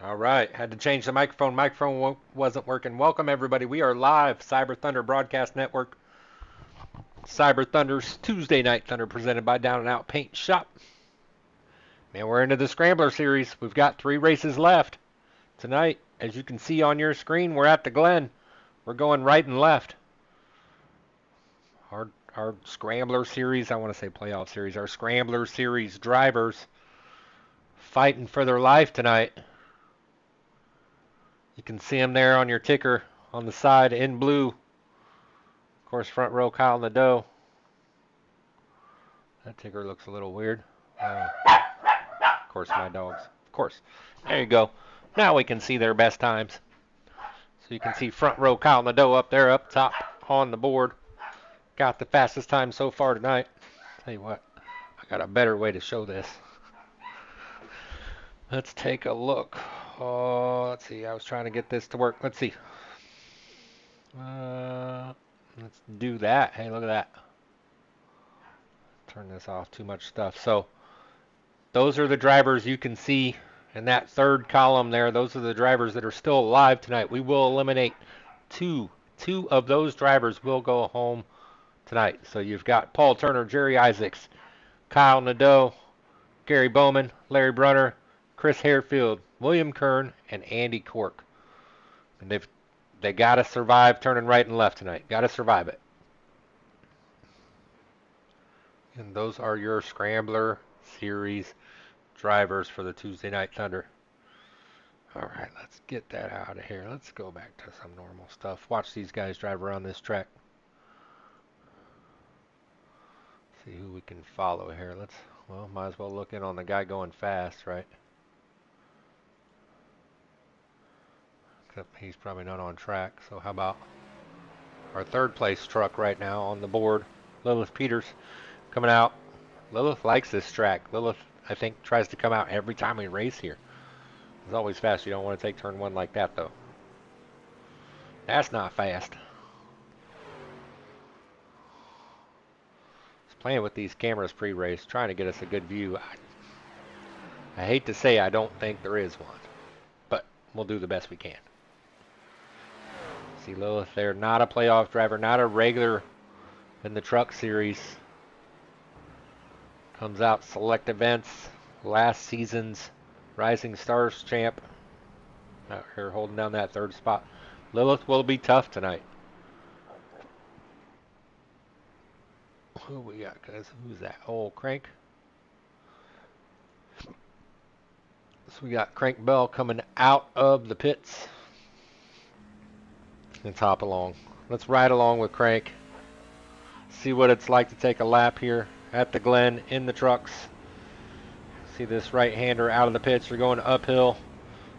All right, had to change the microphone. Microphone wasn't working. Welcome everybody. We are live, Cyber Thunder Broadcast Network. Cyber Thunder's Tuesday Night Thunder presented by Down and Out Paint Shop. Man, we're into the Scrambler Series. We've got 3 races left tonight. As you can see on your screen, we're at the Glen. We're going right and left. Our Scrambler Series, I want to say playoff series, our Scrambler Series drivers fighting for their life tonight. You can see them there on your ticker on the side in blue. Of course, front row Kyle Nadeau. That ticker looks a little weird. Of course, my dogs. Of course. There you go. Now we can see their best times. So you can see front row Kyle Nadeau up there, up top on the board. Got the fastest time so far tonight. Tell you what, I got a better way to show this. Let's take a look. Oh, let's see. I was trying to get this to work. Let's see. Let's do that. Hey, look at that. Turn this off. Too much stuff. So those are the drivers you can see in that third column there. Those are the drivers that are still alive tonight. We will eliminate two. Two of those drivers will go home tonight. So you've got Paul Turner, Jerry Isaacs, Kyle Nadeau, Gary Bowman, Larry Brunner, Chris Harefield, William Kern, and Andy Cork. And they got to survive turning right and left tonight. Got to survive it. And those are your Scrambler Series drivers for the Tuesday Night Thunder. All right, let's get that out of here. Let's go back to some normal stuff. Watch these guys drive around this track. See who we can follow here. Well, might as well look in on the guy going fast, right? Except he's probably not on track. So how about our third place truck right now on the board, Lilith Peters, coming out. Lilith likes this track. Lilith, I think, tries to come out every time we race here. It's always fast. You don't want to take turn 1 like that, though. That's not fast. Just playing with these cameras pre-race, trying to get us a good view. I hate to say I don't think there is one, but we'll do the best we can. See Lilith there, not a playoff driver, not a regular in the truck series. Comes out select events, last season's Rising Stars champ. Out here holding down that third spot. Lilith will be tough tonight. Who we got, guys? Who's that? Oh, Crank. So we got Crank Bell coming out of the pits. Let's hop along. Let's ride along with Crank. See what it's like to take a lap here at the Glen in the trucks. See this right-hander out of the pits. You're going uphill.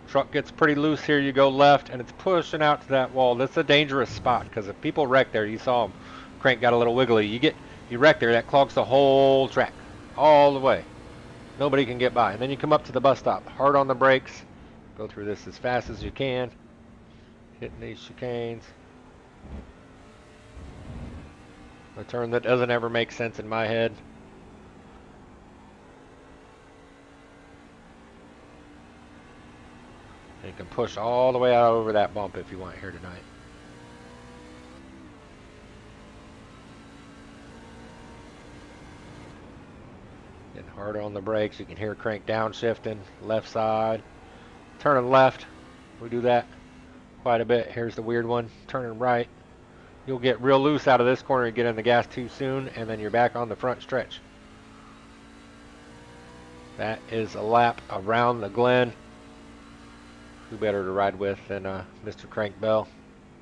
Truck gets pretty loose here. You go left, and it's pushing out to that wall. That's a dangerous spot because if people wreck there, you saw them. Crank got a little wiggly. You wreck there, that clogs the whole track all the way. Nobody can get by. And then you come up to the bus stop. Hard on the brakes. Go through this as fast as you can. Hitting these chicanes. A turn that doesn't ever make sense in my head. You can push all the way out over that bump if you want here tonight. Getting harder on the brakes. You can hear Crank downshifting. Left side. Turning left. We do that quite a bit. Here's the weird one. Turning right. You'll get real loose out of this corner and get in the gas too soon, and then you're back on the front stretch. That is a lap around the Glen. Who better to ride with than Mr. Crank Bell?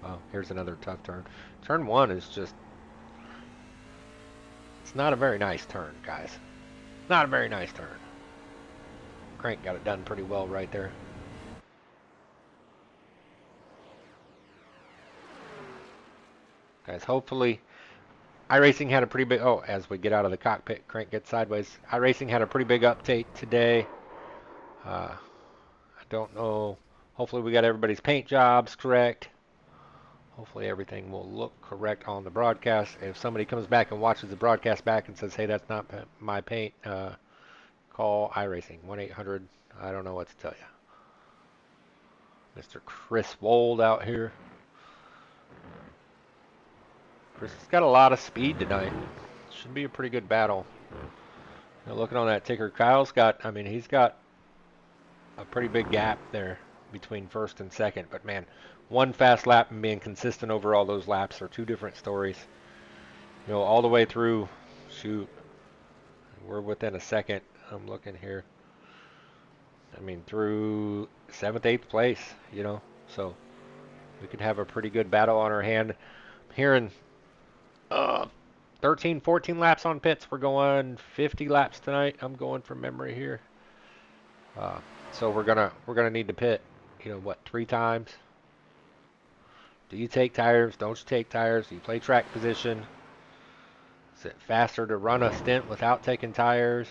Oh, here's another tough turn. Turn 1 is just... It's not a very nice turn, guys. Not a very nice turn. Crank got it done pretty well right there. Guys, hopefully iRacing had a pretty big... Oh, as we get out of the cockpit, Crank gets sideways. iRacing had a pretty big update today. I don't know. Hopefully we got everybody's paint jobs correct. Hopefully everything will look correct on the broadcast. If somebody comes back and watches the broadcast back and says, hey, that's not my paint, call iRacing. 1-800, I don't know what to tell you. Mr. Chris Wold out here. Chris has got a lot of speed tonight. Should be a pretty good battle. You know, looking on that ticker, Kyle's got, I mean, he's got a pretty big gap there between first and second. But man, one fast lap and being consistent over all those laps are two different stories. You know, all the way through, shoot, we're within a second. I'm looking here. I mean, through 7th, 8th place, you know. So we could have a pretty good battle on our hand. I'm hearing 13, 14 laps on pits. We're going 50 laps tonight. I'm going from memory here. So we're gonna need to pit. You know what? 3 times. Do you take tires? Don't you take tires? Do you play track position? Is it faster to run a stint without taking tires?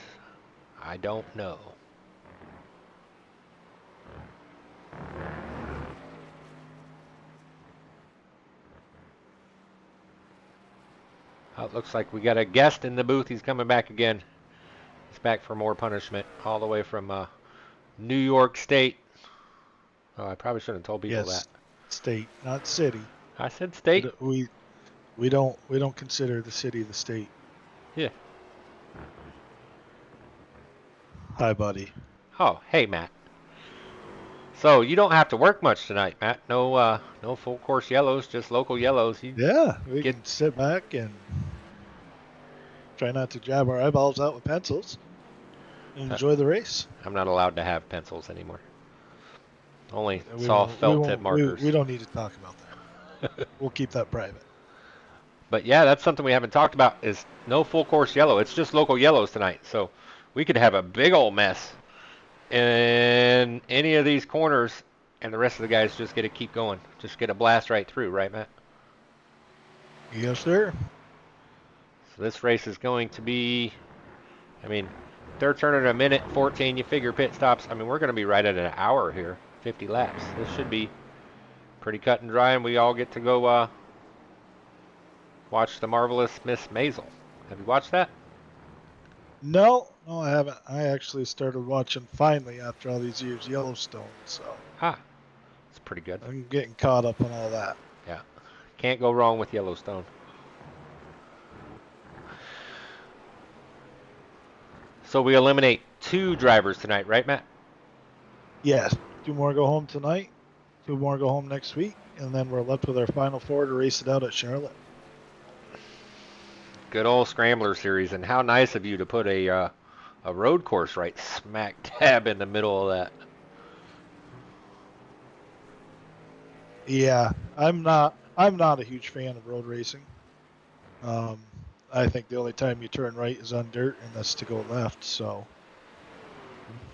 I don't know. Oh, it looks like we got a guest in the booth. He's coming back again. He's back for more punishment, all the way from New York State. Oh, I probably shouldn't have told people Yes, that. state, not city. I said state. We don't consider the city the state. Yeah. Hi, buddy. Oh, hey, Matt. So you don't have to work much tonight, Matt. No full course yellows, just local yellows. You Yeah, we get. can sit back and try not to jab our eyeballs out with pencils and enjoy the race. I'm not allowed to have pencils anymore. Only We soft won't. We felt tip won't. markers. We don't need to talk about that. We'll keep that private. But yeah, that's something we haven't talked about is no full course yellow. It's just local yellows tonight. So we could have a big old mess in any of these corners, and the rest of the guys just get to keep going. Just get a blast right through, right, Matt? Yes, sir. So this race is going to be, I mean, they're turning a minute 14. You figure pit stops. I mean, we're going to be right at an hour here, 50 laps. This should be pretty cut and dry, and we all get to go watch the marvelous Miss Maisel. Have you watched that? No, I haven't. I actually started watching finally after all these years Yellowstone, so It's pretty good. I'm getting caught up on all that. Yeah. Can't go wrong with Yellowstone. So we eliminate 2 drivers tonight, right, Matt? Yes, 2 more go home tonight, 2 more go home next week, and then we're left with our final 4 to race it out at Charlotte. Good old Scrambler Series, and how nice of you to put a road course right smack dab in the middle of that. Yeah, I'm not a huge fan of road racing. I think the only time you turn right is on dirt, and that's to go left. So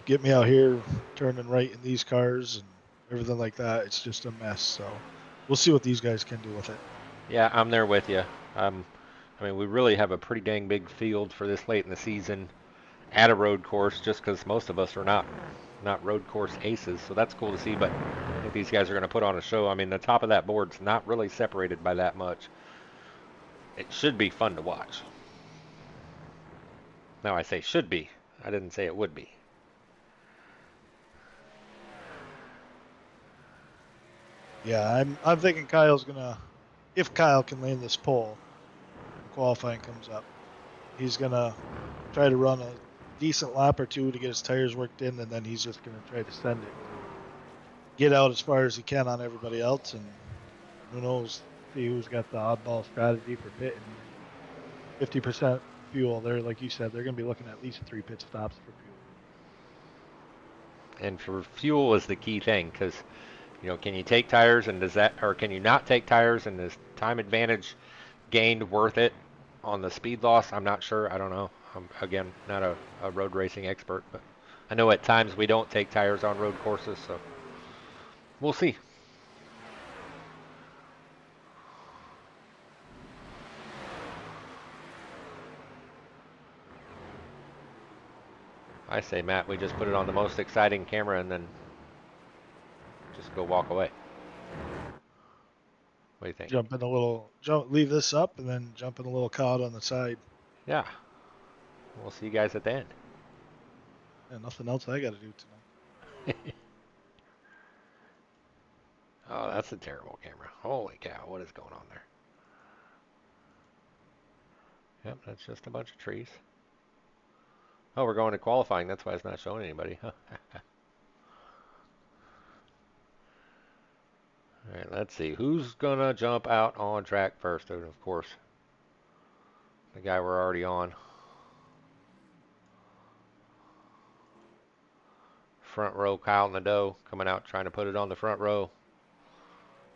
get me out here turning right in these cars and everything like that. It's just a mess. So we'll see what these guys can do with it. Yeah, I'm there with you. I mean, we really have a pretty dang big field for this late in the season at a road course, just because most of us are not road course aces. So that's cool to see. But I think these guys are going to put on a show. I mean, the top of that board's not really separated by that much. It should be fun to watch. Now I say should be. I didn't say it would be. Yeah, I'm thinking Kyle's gonna, if Kyle can land this pole, qualifying comes up, he's gonna try to run a decent lap or 2 to get his tires worked in, and then he's just gonna try to send it, get out as far as he can on everybody else, and who knows, see who's got the oddball strategy for pitting. 50% fuel. They're, like you said, they're gonna be looking at least 3 pit stops for fuel. And for fuel is the key thing, because you know, can you take tires, and does that, or can you not take tires, and is time advantage gained worth it on the speed loss? I'm not sure. I don't know. I'm, again, not a road racing expert, but I know at times we don't take tires on road courses, so we'll see. I say, Matt, we just put it on the most exciting camera and then just go walk away. What do you think? Leave this up, and then jump in a little cod on the side. Yeah. We'll see you guys at the end. And nothing else I got to do tonight. that's a terrible camera. Holy cow, what is going on there? Yep, that's just a bunch of trees. Oh, we're going to qualifying. That's why it's not showing anybody. All right, let's see. Who's going to jump out on track first? And of course, the guy we're already on. Front row, Kyle Nadeau coming out trying to put it on the front row.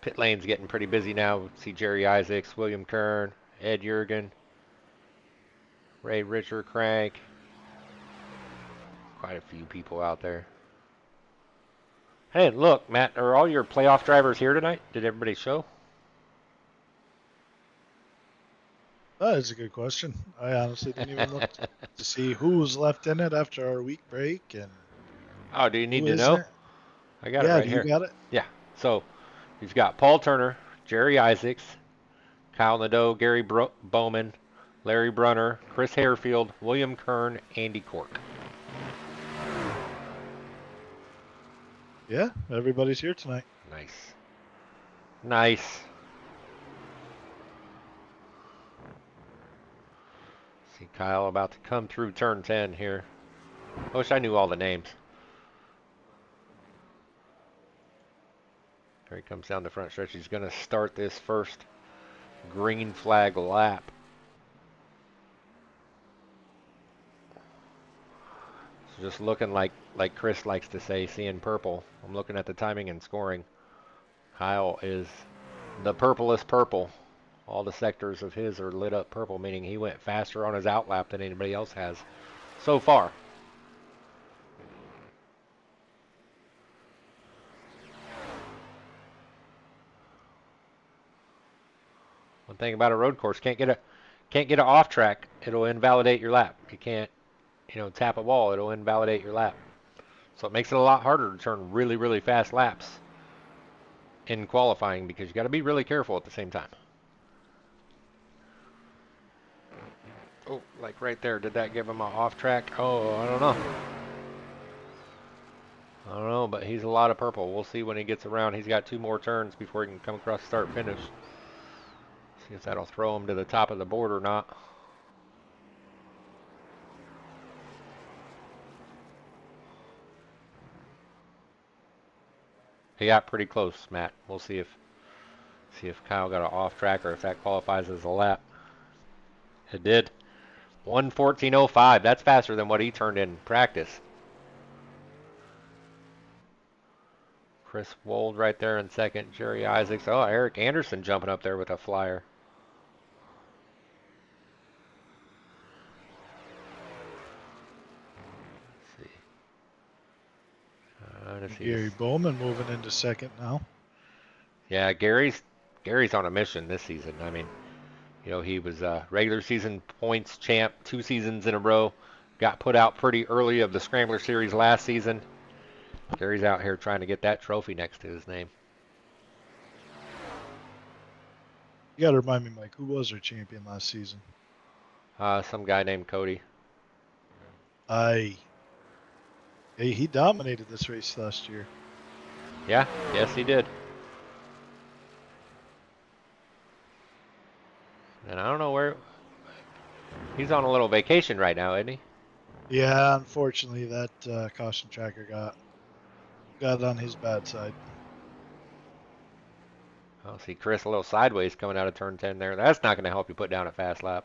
Pit lane's getting pretty busy now. See Jerry Isaacs, William Kern, Ed Jurgen, Ray Richard, Crank. Quite a few people out there. Hey, look, Matt, are all your playoff drivers here tonight? Did everybody show? That is a good question. I honestly didn't even look to see who's left in it after our week break and Oh, do you need who to is in know? it. I got it Yeah, right do you here. got it? Yeah. So you've got Paul Turner, Jerry Isaacs, Kyle Nadeau, Gary Bowman, Larry Brunner, Chris Harefield, William Kern, Andy Cork. Yeah, everybody's here tonight. Nice. Nice. See Kyle about to come through turn 10 here. I wish I knew all the names. Here he comes down the front stretch. He's going to start this first green flag lap. So just looking like Chris likes to say, seeing purple. I'm looking at the timing and scoring. Kyle is the purplest purple. All the sectors of his are lit up purple, meaning he went faster on his outlap than anybody else has so far. One thing about a road course, can't get it off track. It'll invalidate your lap. You can't, tap a wall. It'll invalidate your lap. So it makes it a lot harder to turn really, really fast laps in qualifying because you got to be really careful at the same time. Oh, like right there. Did that give him an off track? Oh, I don't know. I don't know, but he's a lot of purple. We'll see when he gets around. He's got 2 more turns before he can come across start finish. See if that'll throw him to the top of the board or not. He got pretty close, Matt. We'll see if Kyle got an off track or if that qualifies as a lap. It did. 1:14.05. That's faster than what he turned in practice. Chris Wold right there in second. Jerry Isaacs. Oh, Eric Anderson jumping up there with a flyer. Let's see. Gary Bowman moving into second now. Yeah, Gary's on a mission this season. I mean, he was a regular season points champ 2 seasons in a row. Got put out pretty early of the Scrambler Series last season. Gary's out here trying to get that trophy next to his name. You got to remind me, Mike, who was our champion last season? Some guy named Cody. He dominated this race last year. Yeah, yes he did. And I don't know where he's on a little vacation right now, isn't he? Yeah, unfortunately, that caution tracker got on his bad side. I'll see Chris a little sideways coming out of turn 10 there. That's not going to help you put down a fast lap.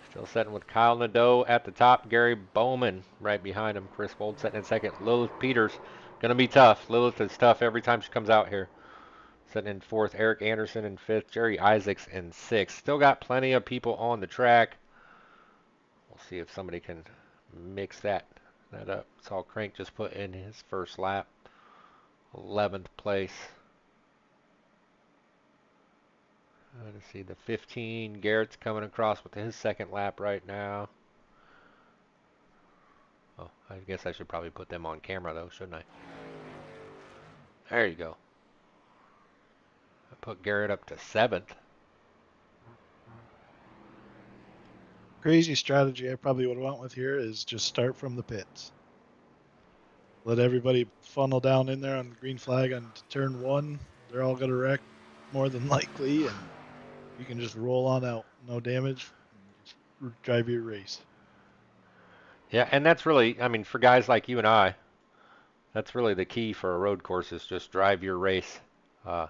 Still setting with Kyle Nadeau at the top. Gary Bowman right behind him. Chris Wold setting in second. Lilith Peters going to be tough. Lilith is tough every time she comes out here. Setting in fourth. Eric Anderson in fifth. Jerry Isaacs in sixth. Still got plenty of people on the track. We'll see if somebody can mix that up. Saw Crank just put in his first lap. 11th place. Let's see, the 15. Garrett's coming across with his second lap right now. Oh, I guess I should probably put them on camera though, shouldn't I? There you go. I put Garrett up to 7th. Crazy strategy I probably would have went with here is just start from the pits. let everybody funnel down in there on the green flag on turn 1. They're all going to wreck more than likely, and you can just roll on out. No damage. Just drive your race. Yeah, and that's really, I mean, for guys like you and I, that's really the key for a road course is just drive your race, uh,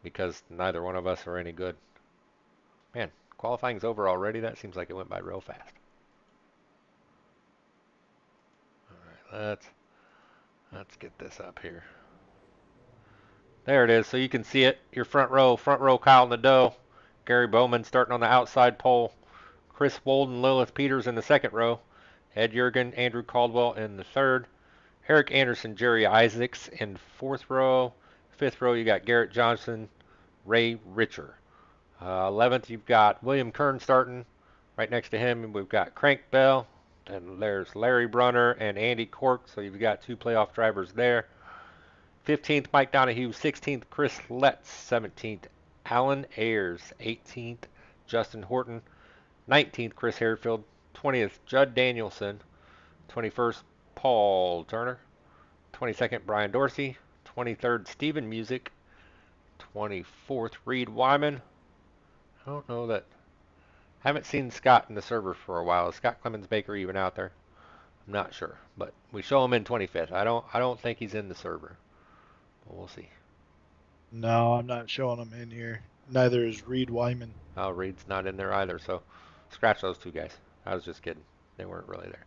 because neither one of us are any good. Man, qualifying's over already. That seems like it went by real fast. All right, let's get this up here. There it is. So you can see it. Your front row, Kyle Nadeau, Gary Bowman starting on the outside pole, Chris Walden, Lilith Peters in the second row, Ed Jurgen, Andrew Caldwell in the third, Eric Anderson, Jerry Isaacs in fourth row. Fifth row, you got Garrett Johnson, Ray Richer. 11th, you've got William Kern starting. Right next to him, we've got Crank Bell. And there's Larry Brunner and Andy Cork. So you've got 2 playoff drivers there. 15th, Mike Donahue. 16th, Chris Letts. 17th, Alan Ayers. 18th, Justin Horton. 19th, Chris Harefield. 20th, Judd Danielson. 21st, Paul Turner. 22nd, Brian Dorsey. 23rd, Stephen Music. 24th, Reed Wyman. I don't know that. Haven't seen Scott in the server for a while. Is Scott Clemens Baker even out there? I'm not sure, but we show him in 25th. I don't think he's in the server. But we'll see. No, I'm not showing them in here. Neither is Reed Wyman. Oh, Reed's not in there either, so scratch those 2 guys. I was just kidding. They weren't really there.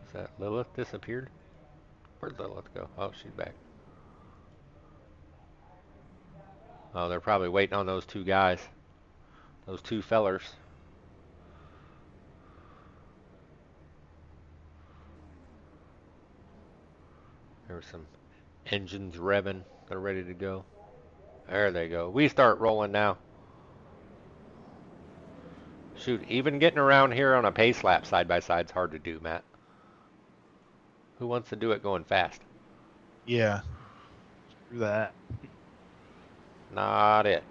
Is that Lilith disappeared? Where'd Lilith go? Oh, she's back. Oh, they're probably waiting on those 2 guys. Those 2 fellers. There's some engines revving. They're ready to go. There they go. We start rolling now. Shoot, even getting around here on a pace lap side by side is hard to do, Matt. Who wants to do it going fast? Yeah. Screw that. Not it.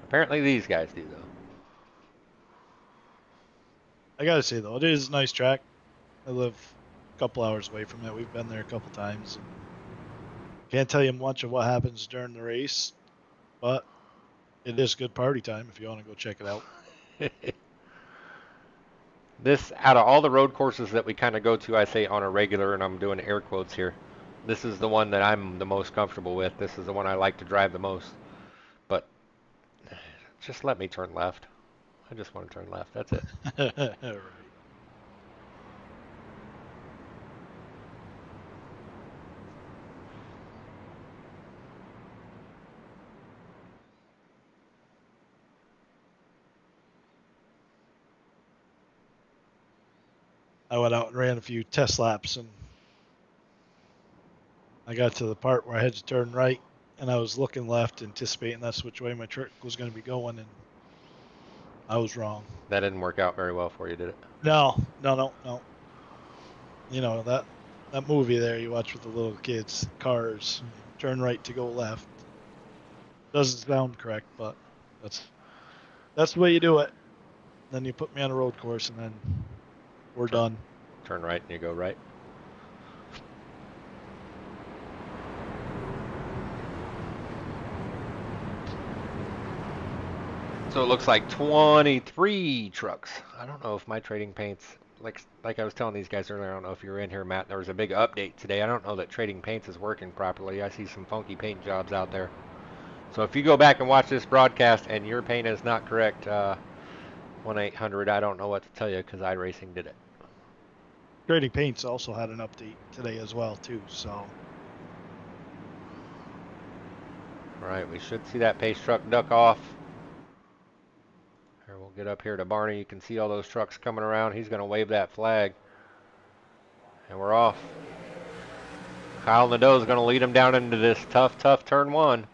Apparently these guys do, though. I gotta say though, it is a nice track. I live a couple hours away from it. We've been there a couple times. And can't tell you much of what happens during the race, but it is good party time if you want to go check it out. This, out of all the road courses that we kind of go to, I say on a regular, and I'm doing air quotes here, this is the one that I'm the most comfortable with. This is the one I like to drive the most. But just let me turn left. I just want to turn left. That's it. Right. I went out and ran a few test laps, and I got to the part where I had to turn right, and I was looking left, anticipating that's which way my truck was going to be going, and I was wrong. That didn't work out very well for you, did it? No. You know that movie there you watch with the little kids, Cars, turn right to go left. Doesn't sound correct, but that's the way you do it. Then you put me on a road course, and then we're done. Turn right and you go right. So it looks like 23 trucks. I don't know if my trading paints, like I was telling these guys earlier, I don't know if you were in here, Matt. There was a big update today. I don't know that trading paints is working properly. I see some funky paint jobs out there. So if you go back and watch this broadcast and your paint is not correct, 1-800, I don't know what to tell you because iRacing did it. Trading Paints also had an update today as well too. So. All right, we should see that pace truck duck off. Here, we'll get up here to Barney. You can see all those trucks coming around. He's going to wave that flag. And we're off. Kyle Nadeau is going to lead him down into this tough turn 1.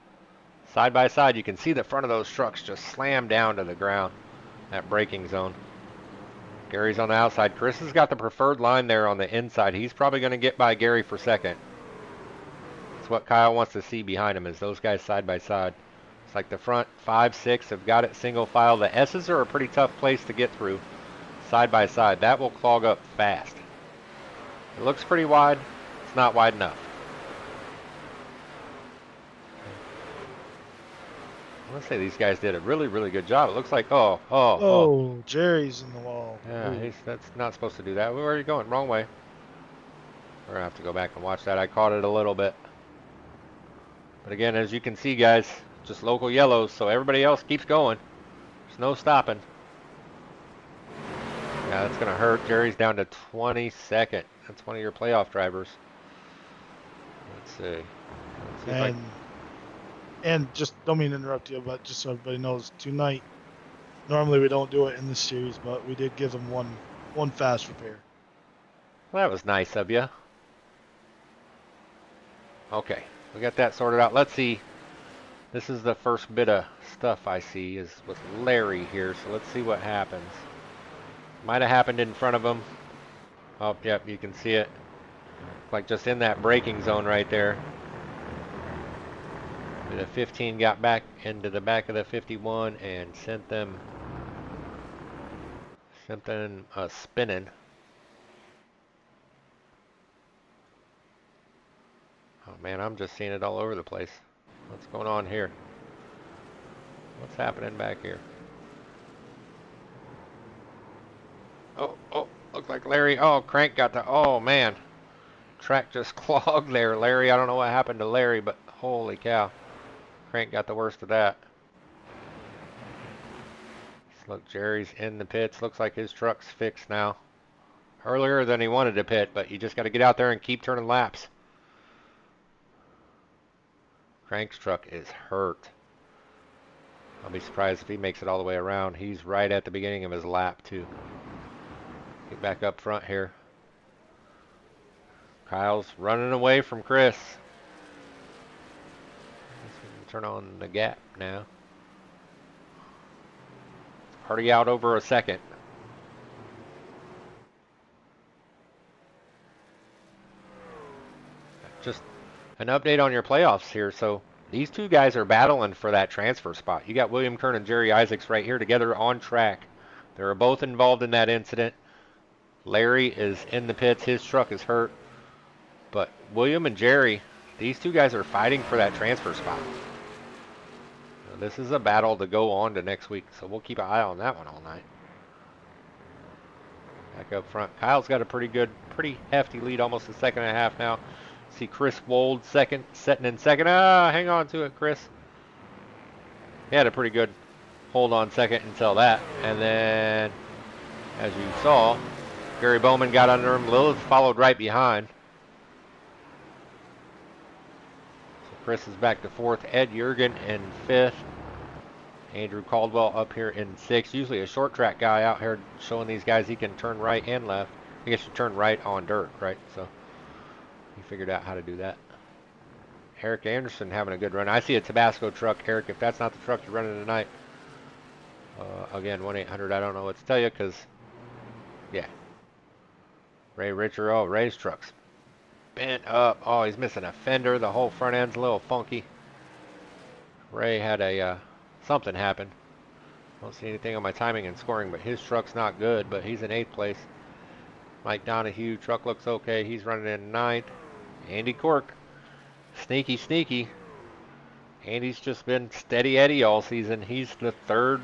Side by side, you can see the front of those trucks just slam down to the ground. That braking zone. Gary's on the outside. Chris has got the preferred line there on the inside. He's probably going to get by Gary for second. That's what Kyle wants to see behind him, is those guys side by side. It's like the front 5, 6 have got it single file. The S's are a pretty tough place to get through side by side. That will clog up fast. It looks pretty wide. It's not wide enough. I want to say these guys did a really, really good job. It looks like, Oh, Jerry's in the wall. Yeah, that's not supposed to do that. Where are you going? Wrong way. We're going to have to go back and watch that. I caught it a little bit. But again, as you can see, guys, just local yellows, so everybody else keeps going. There's no stopping. Yeah, that's going to hurt. Jerry's down to 22nd. That's one of your playoff drivers. Let's see. And just, don't mean to interrupt you, but just so everybody knows, tonight, normally we don't do it in this series, but we did give them one fast repair. Well, that was nice of you. Okay, we got that sorted out. Let's see. This is the first bit of stuff I see is with Larry here, so let's see what happens. Might have happened in front of him. Oh, yep, you can see it. Like just in that braking zone right there. The 15 got back into the back of the 51 and sent them spinning. Oh man, I'm just seeing it all over the place. What's going on here? What's happening back here? Oh, looked like Larry. Oh, Crank got the, oh man. Track just clogged there, Larry. I don't know what happened to Larry, but holy cow. Crank got the worst of that. Look, Jerry's in the pits. Looks like his truck's fixed now. Earlier than he wanted to pit, but you just got to get out there and keep turning laps. Crank's truck is hurt. I'll be surprised if he makes it all the way around. He's right at the beginning of his lap, too. Get back up front here. Kyle's running away from Chris. Turn on the gap now. Already out over a second. Just an update on your playoffs here. So these two guys are battling for that transfer spot. You got William Kern and Jerry Isaacs right here together on track. They're both involved in that incident. Larry is in the pits. His truck is hurt. But William and Jerry, these two guys are fighting for that transfer spot. This is a battle to go on to next week, so we'll keep an eye on that one all night. Back up front. Kyle's got a pretty hefty lead, almost a second and a half now. See Chris Wold setting in second. Hang on to it, Chris. He had a pretty good hold on second until that. And then, as you saw, Gary Bowman got under him. Lilith followed right behind. Chris is back to fourth. Ed Jurgen in fifth. Andrew Caldwell up here in sixth. Usually a short track guy out here showing these guys he can turn right and left. I guess you turn right on dirt, right? So he figured out how to do that. Eric Anderson having a good run. I see a Tabasco truck. Eric, if that's not the truck you're running tonight, again, 1-800, I don't know what to tell you because, yeah. Ray Richer, oh, Ray's truck's bent up. Oh, he's missing a fender. The whole front end's a little funky. Ray had a something happen. Don't see anything on my timing and scoring, but his truck's not good, but he's in 8th place. Mike Donahue, truck looks okay. He's running in 9th. Andy Cork, sneaky. Andy's just been steady Eddie all season. He's the 3rd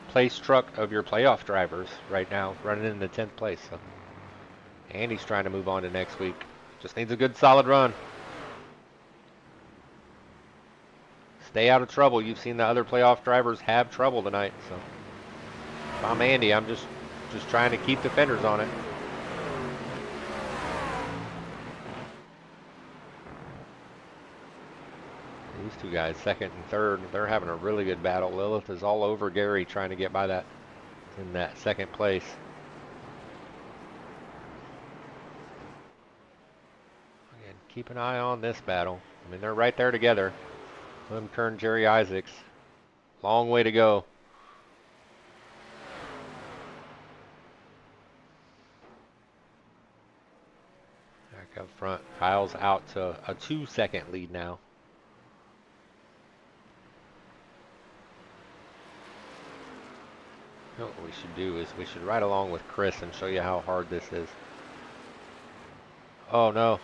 place truck of your playoff drivers right now, running in the 10th place. So Andy's trying to move on to next week. Just needs a good solid run. Stay out of trouble. You've seen the other playoff drivers have trouble tonight. So if I'm Andy, I'm just trying to keep the fenders on it. These two guys, second and third, they're having a really good battle. Lilith is all over Gary trying to get by that in that second place. Again, keep an eye on this battle. I mean, they're right there together. William Kern, Jerry Isaacs. Long way to go. Kyle's out to a 2-second lead now. You know what we should do is we should ride along with Chris and show you how hard this is. Oh no.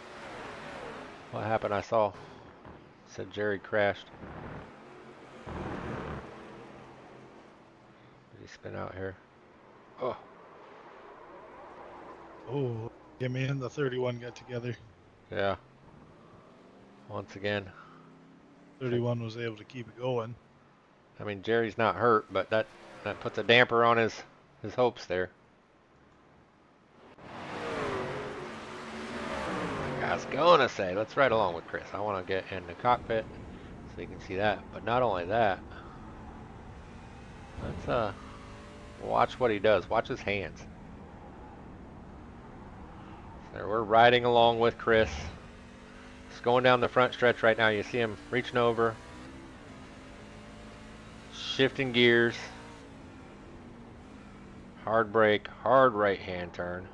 What happened? I saw. It said Jerry crashed. Did he spin out here? Oh. Oh, Jimmy and the 31 got together. Yeah. Once again. 31 was able to keep it going. I mean, Jerry's not hurt, but that puts a damper on his hopes there. I was gonna say, let's ride along with Chris. I want to get in the cockpit so you can see that. But not only that, let's watch what he does. Watch his hands. So we're riding along with Chris. He's going down the front stretch right now. You see him reaching over, shifting gears, hard brake, hard right hand turn.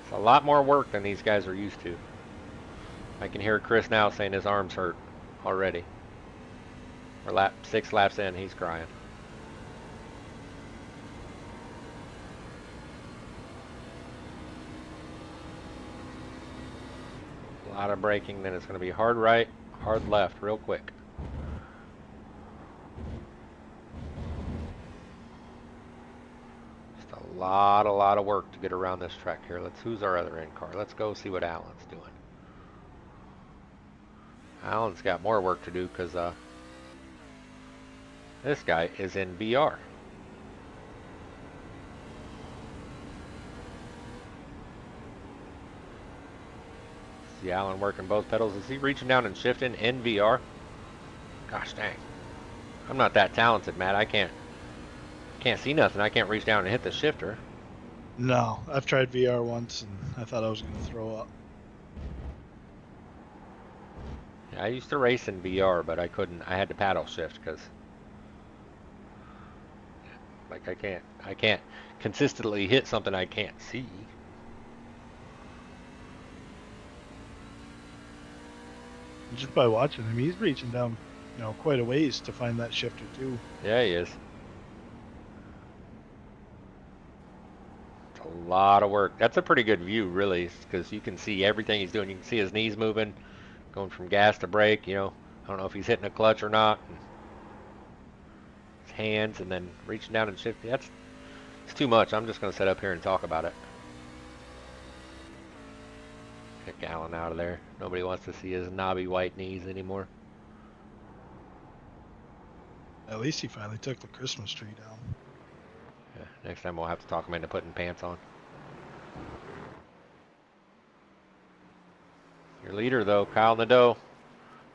It's a lot more work than these guys are used to. I can hear Chris now saying his arms hurt already. We're 6 laps in, he's crying. A lot of braking, then it's going to be hard right, hard left, real quick. Just a lot of work to get around this track here. Who's our other end car? Let's go see what Alan's doing. Alan's got more work to do because this guy is in VR. See Alan working both pedals. Is he reaching down and shifting in VR? Gosh dang. I'm not that talented, Matt. I can't see nothing. I can't reach down and hit the shifter. No, I've tried VR once and I thought I was going to throw up. Yeah, I used to race in VR, but I couldn't. I had to paddle shift because like I can't consistently hit something I can't see. Just by watching him, he's reaching down, quite a ways to find that shifter too. Yeah, he is. It's a lot of work. That's a pretty good view, really, because you can see everything he's doing. You can see his knees moving, going from gas to brake. I don't know if he's hitting a clutch or not. His hands, and then reaching down and shifting. It's too much. I'm just going to sit up here and talk about it. Get Alan out of there. Nobody wants to see his knobby white knees anymore. At least he finally took the Christmas tree down. Yeah, next time we'll have to talk him into putting pants on. Your leader, though, Kyle Nadeau.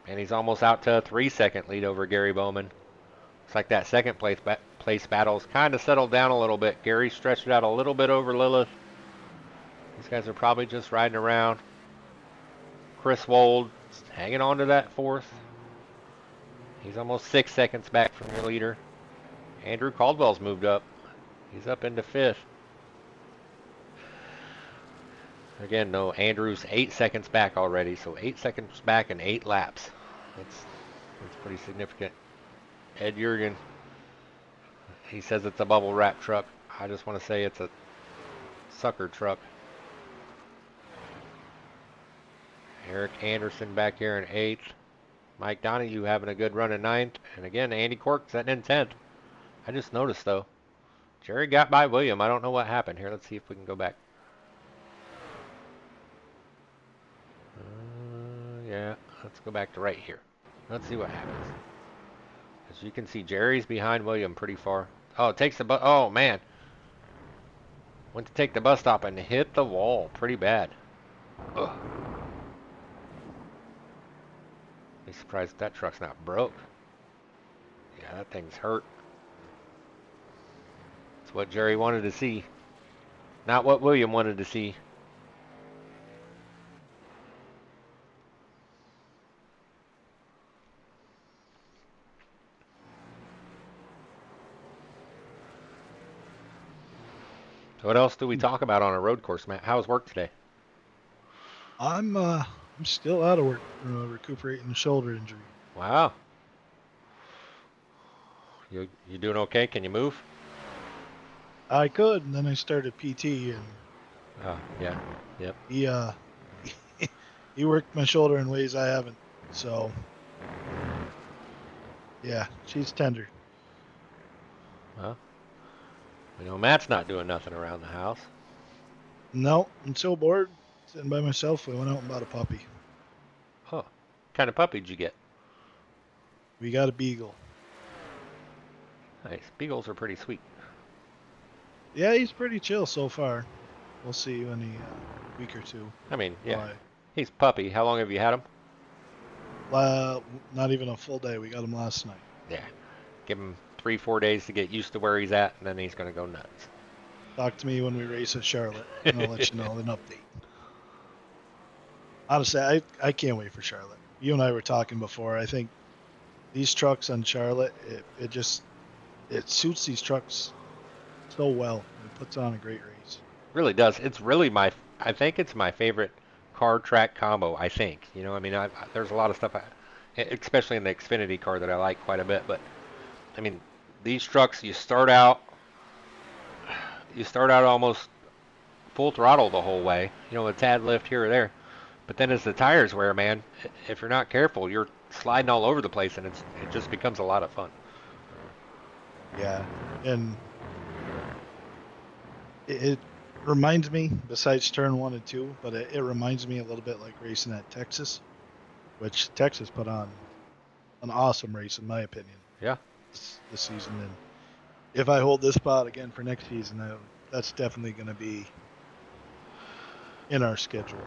And he's almost out to a 3-second lead over Gary Bowman. Looks like that second place battle's kind of settled down a little bit. Gary stretched it out a little bit over Lilith. These guys are probably just riding around. Chris Wold hanging on to that 4th. He's almost 6 seconds back from your leader. Andrew Caldwell's moved up. He's up into 5th. Again, no, Andrew's 8 seconds back already, so 8 seconds back in 8 laps. That's pretty significant. Ed Jurgen, he says it's a bubble wrap truck. I just want to say it's a sucker truck. Eric Anderson back here in 8th. Mike Donahue having a good run in 9th. And again, Andy Cork setting in 10th. I just noticed, though, Jerry got by William. I don't know what happened here. Let's see if we can go back. Yeah, let's go back to right here. Let's see what happens. As you can see, Jerry's behind William pretty far. Oh, it takes the bus. Oh, man. Went to take the bus stop and hit the wall pretty bad. Ugh. I'm surprised that truck's not broke. Yeah, that thing's hurt. It's what Jerry wanted to see. Not what William wanted to see. What else do we talk about on a road course, Matt? How was work today? I'm still out of work, recuperating shoulder injury. Wow. You doing okay? Can you move? I could, and then I started PT, and Oh, yeah. Yep. he he worked my shoulder in ways I haven't. So yeah, she's tender. Well, Matt's not doing nothing around the house. No, I'm so bored sitting by myself. I went out and bought a puppy. Huh. What kind of puppy did you get? We got a beagle. Nice. Beagles are pretty sweet. Yeah, he's pretty chill so far. We'll see in week or two. I mean, How yeah. He's puppy. How long have you had him? not even a full day. We got him last night. Yeah. Give him 3, 4 days to get used to where he's at, and then he's going to go nuts. Talk to me when we race at Charlotte, and I'll let you know an update. Honestly, I can't wait for Charlotte. You and I were talking before. I think these trucks on Charlotte, it suits these trucks so well. It puts on a great race. Really does. It's really I think it's my favorite car track combo, I think. I mean, there's a lot of stuff, especially in the Xfinity car, that I like quite a bit. But, I mean, these trucks, you start out almost full throttle the whole way, with a tad lift here or there. But then as the tires wear, man, if you're not careful, you're sliding all over the place, and it just becomes a lot of fun. Yeah, and it reminds me, besides turn 1 and 2, but it reminds me a little bit like racing at Texas, which Texas put on an awesome race in my opinion. Yeah. This season, and if I hold this spot again for next season, that's definitely going to be in our schedule.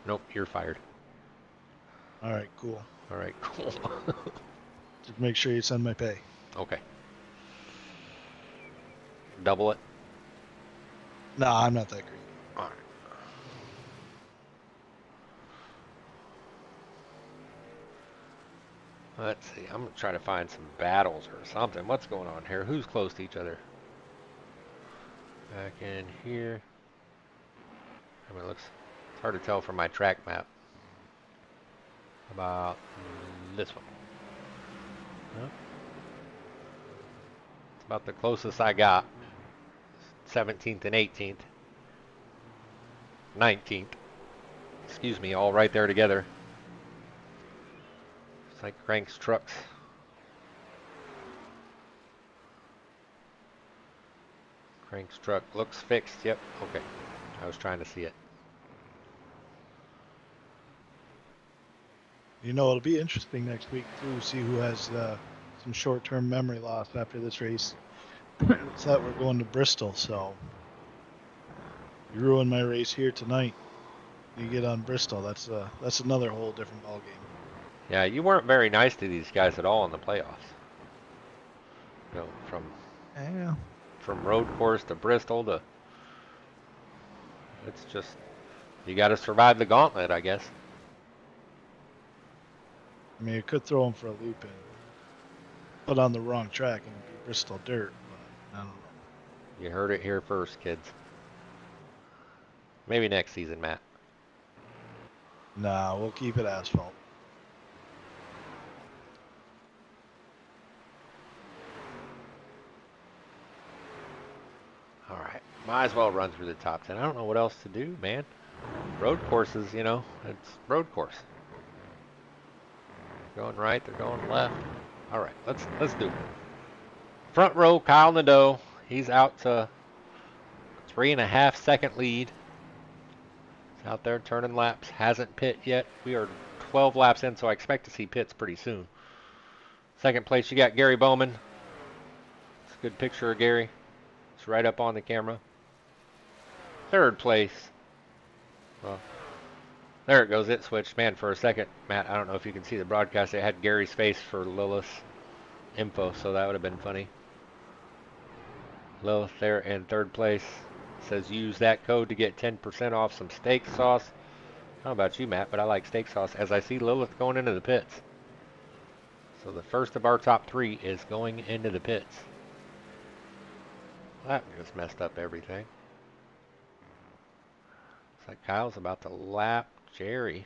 Nope, you're fired. All right, cool. All right, cool. Just make sure you send my pay. Okay. Double it. No, I'm not that greedy. All right. Let's see. I'm going to try to find some battles or something. What's going on here? Who's close to each other? Back in here. I mean, it's hard to tell from my track map. About this one. Huh? It's about the closest I got. 17th and 18th. 19th. Excuse me, all right there together. It's like Crank's trucks. Crank's truck looks fixed. Yep. Okay. I was trying to see it. It'll be interesting next week too. See who has some short-term memory loss after this race. It's that we're going to Bristol, so you ruin my race here tonight. You get on Bristol. That's another whole different ballgame. Yeah, you weren't very nice to these guys at all in the playoffs. Yeah. From road course to Bristol to, it's just, you got to survive the gauntlet, I guess. I mean, you could throw them for a loop and put on the wrong track and be Bristol dirt, but I don't know. You heard it here first, kids. Maybe next season, Matt. Nah, we'll keep it asphalt. All right. Might as well run through the top 10. I don't know what else to do, man. Road courses, it's road course. They're going right, they're going left. All right, let's do it. Front row, Kyle Nadeau. He's out to 3.5-second lead. He's out there turning laps. Hasn't pit yet. We are 12 laps in, so I expect to see pits pretty soon. Second place, you got Gary Bowman. It's a good picture of Gary. It's right up on the camera. Third place. Well, there it goes. It switched. Man, for a second, Matt, I don't know if you can see the broadcast. It had Gary's face for Lilith's info, so that would have been funny. Lilith there in third place. Says use that code to get 10% off some steak sauce. I don't know about you, Matt, but I like steak sauce. As I see Lilith going into the pits. So the first of our top 3 is going into the pits. That just messed up everything. Looks like Kyle's about to lap Jerry.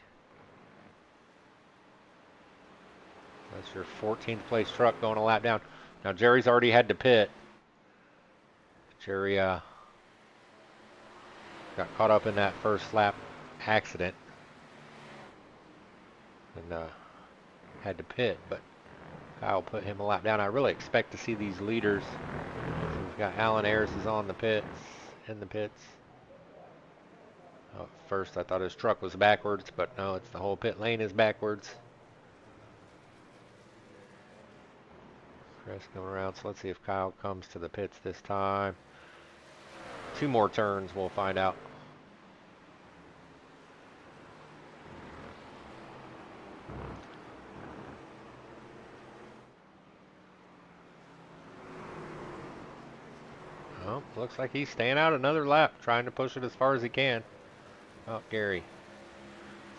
That's your 14th place truck going a lap down. Now Jerry's already had to pit. Jerry got caught up in that first lap accident and had to pit, but Kyle put him a lap down. I really expect to see these leaders. So we've got Alan Ayers is on the pits, in the pits. Oh, at first I thought his truck was backwards, but no, it's the whole pit lane is backwards. Chris coming around, so let's see if Kyle comes to the pits this time. 2 more turns, we'll find out. Oh, looks like he's staying out another lap, trying to push it as far as he can. Oh, Gary.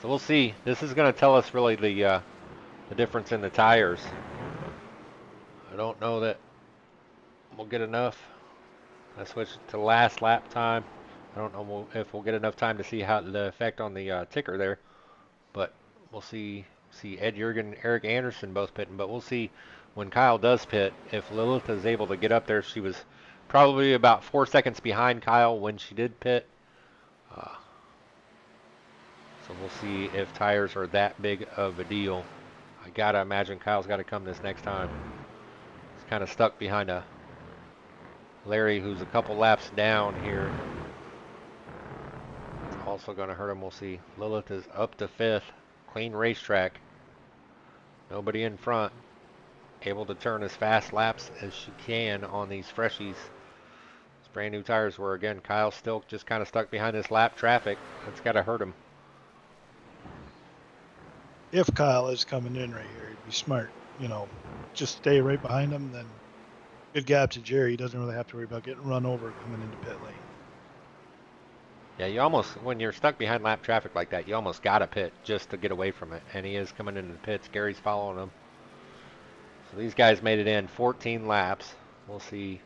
So we'll see. This is going to tell us really the difference in the tires. I don't know that we'll get enough. I switched to last lap time. I don't know if we'll get enough time to see how the effect on the ticker there, but we'll see. See Ed Jurgen, Eric Anderson both pitting, but we'll see when Kyle does pit if Lilith is able to get up there. She was probably about 4 seconds behind Kyle when she did pit. So we'll see if tires are that big of a deal. I gotta imagine Kyle's got to come this next time. He's kind of stuck behind a Larry who's a couple laps down here. Also going to hurt him. We'll see. Lilith is up to 5th. Clean racetrack. Nobody in front. Able to turn as fast laps as she can on these freshies. These brand new tires were, again, Kyle's still just kind of stuck behind this lap traffic. That's got to hurt him. If Kyle is coming in right here, he'd be smart. You know, just stay right behind him. Then good gap to Jerry. He doesn't really have to worry about getting run over coming into pit lane. Yeah, you almost, when you're stuck behind lap traffic like that, you almost got to pit just to get away from it. And he is coming into the pits. Gary's following him. So these guys made it in 14 laps. We'll see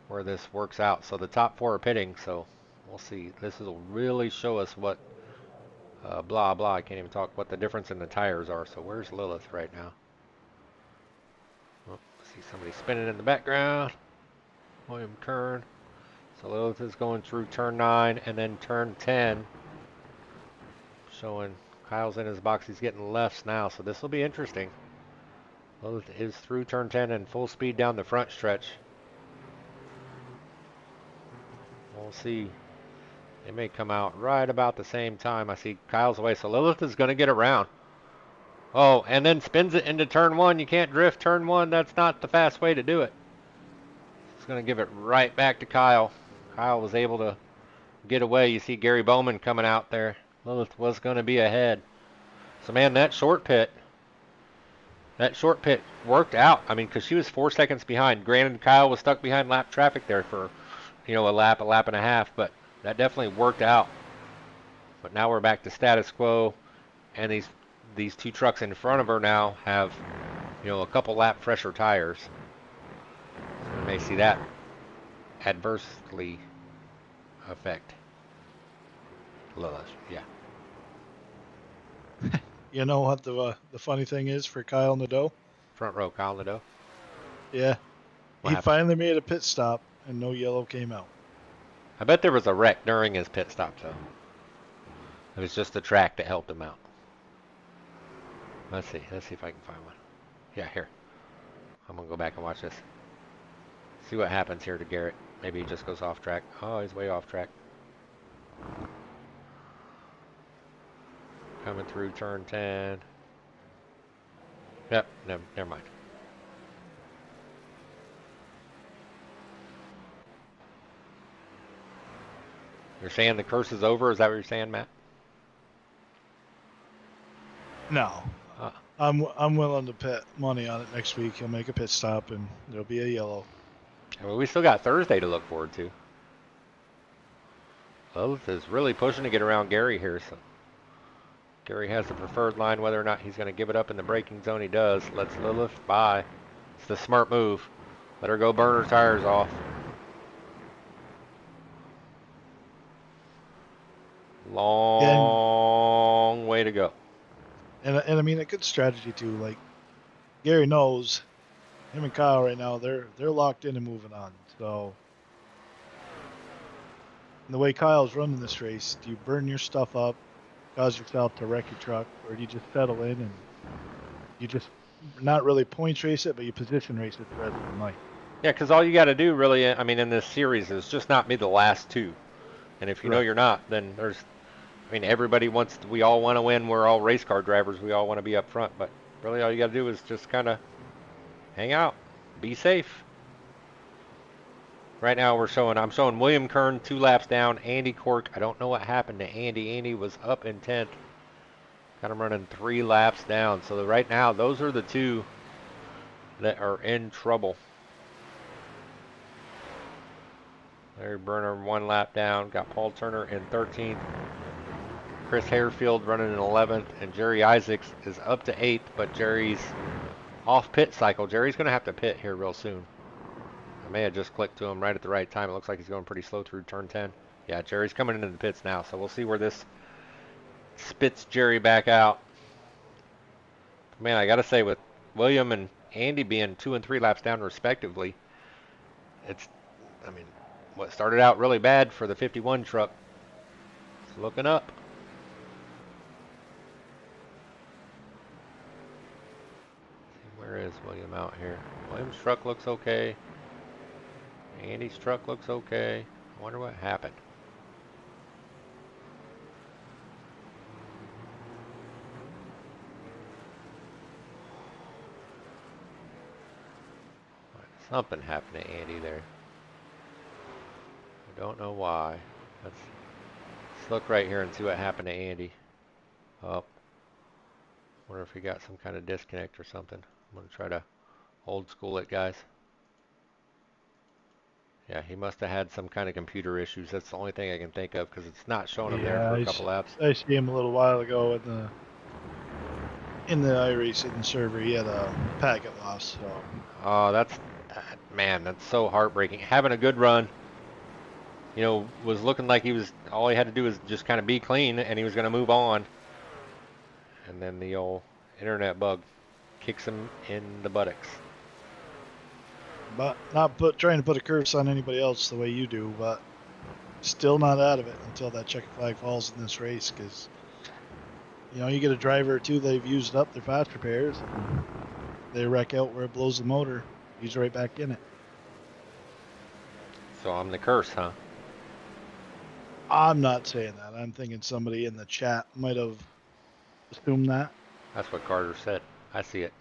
where this works out. So the top 4 are pitting, so we'll see. This will really show us what, blah, blah, I can't even talk, what the difference in the tires are. So where's Lilith right now? Oh, see somebody spinning in the background. William Kern. So Lilith is going through turn 9 and then turn 10. Showing Kyle's in his box. He's getting lefts now, so this will be interesting. Lilith is through turn 10 and full speed down the front stretch. We'll see. They may come out right about the same time. I see Kyle's away, so Lilith is going to get around. Oh, and then spins it into turn 1. You can't drift turn 1. That's not the fast way to do it. It's going to give it right back to Kyle. Kyle was able to get away. You see Gary Bowman coming out there. Lilith was going to be ahead. So, man, that short pit worked out. I mean, because she was 4 seconds behind. Granted, Kyle was stuck behind lap traffic there for, a lap and a half, but that definitely worked out. But now we're back to status quo, and these 2 trucks in front of her now have, a couple lap fresher tires. So we may see that adversely affect Lilith. Yeah. You know what the funny thing is for Kyle Nadeau? Front row, Kyle Nadeau. Yeah. He finally made a pit stop and no yellow came out. I bet there was a wreck during his pit stop, though. It was just the track that helped him out. Let's see if I can find one. Yeah, here. I'm going to go back and watch this. See what happens here to Garrett. Maybe he just goes off track. Oh, he's way off track. Coming through turn 10. Yep, never mind. You're saying the curse is over? Is that what you're saying, Matt? No. I'm willing to bet money on it next week. He'll make a pit stop and there'll be a yellow. Well, we still got Thursday to look forward to. Lilith is really pushing to get around Gary here, so Gary has the preferred line. Whether or not he's going to give it up in the braking zone, he does. Lets Lilith by. It's the smart move. Let her go burn her tires off. Long way to go. And I mean a good strategy too. Like Gary knows him and Kyle right now, they're locked in and moving on. So the way Kyle's running this race, do you burn your stuff up, cause yourself to wreck your truck, or do you just settle in and you just not really points race it, but you position race it the rest of the night? Yeah, because all you got to do really, I mean, in this series is just not be the last two. And if you know Right. you're not, then there's, I mean, everybody wants, we all want to win. We're all race car drivers. We all want to be up front. But really all you got to do is just kind of hang out, be safe. Right now I'm showing William Kern 2 laps down, Andy Cork. I don't know what happened to Andy. Andy was up in 10th. Got him running 3 laps down. So right now, those are the two that are in trouble. Larry Burner 1 lap down. Got Paul Turner in 13th. Chris Harefield running in 11th. And Jerry Isaacs is up to 8th, but Jerry's off pit cycle. Jerry's going to have to pit here real soon. I may have just clicked to him right at the right time. It looks like he's going pretty slow through turn 10. Yeah, Jerry's coming into the pits now, so we'll see where this spits Jerry back out. Man, I got to say, with William and Andy being 2 and 3 laps down respectively, it's, I mean, what started out really bad for the 51 truck, it's looking up. Where is William out here? William's truck looks okay. Andy's truck looks okay. I wonder what happened. Something happened to Andy there. I don't know why. Let's look right here and see what happened to Andy. Oh, wonder if he got some kind of disconnect or something. I'm going to try to old school it, guys. Yeah, he must have had some kind of computer issues. That's the only thing I can think of because it's not showing him there for a couple laps. I see him a little while ago in the iRacing server. He had a packet loss. So. Oh, man, that's so heartbreaking. Having a good run, you know, was looking like all he had to do was just kind of be clean and he was going to move on. And then the old internet bug kicks him in the buttocks. But not trying to put a curse on anybody else the way you do, but still not out of it until that checkered flag falls in this race, because you know you get a driver or two they've used up their fast repairs, and they wreck out where it blows the motor. He's right back in it. So I'm the curse, huh? I'm not saying that. I'm thinking somebody in the chat might have assumed that. That's what Carter said. I see it.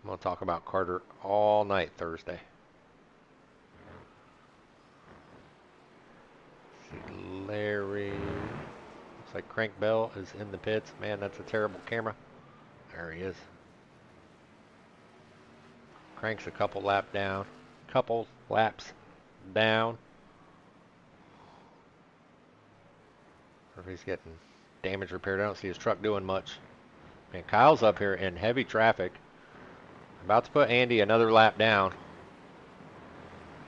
I'm going to talk about Carter all night Thursday. See, Larry. Looks like Crank Bell is in the pits. Man, that's a terrible camera. There he is. Crank's a couple laps down. Or if he's getting damage repaired. I don't see his truck doing much. Man, Kyle's up here in heavy traffic. About to put Andy another lap down.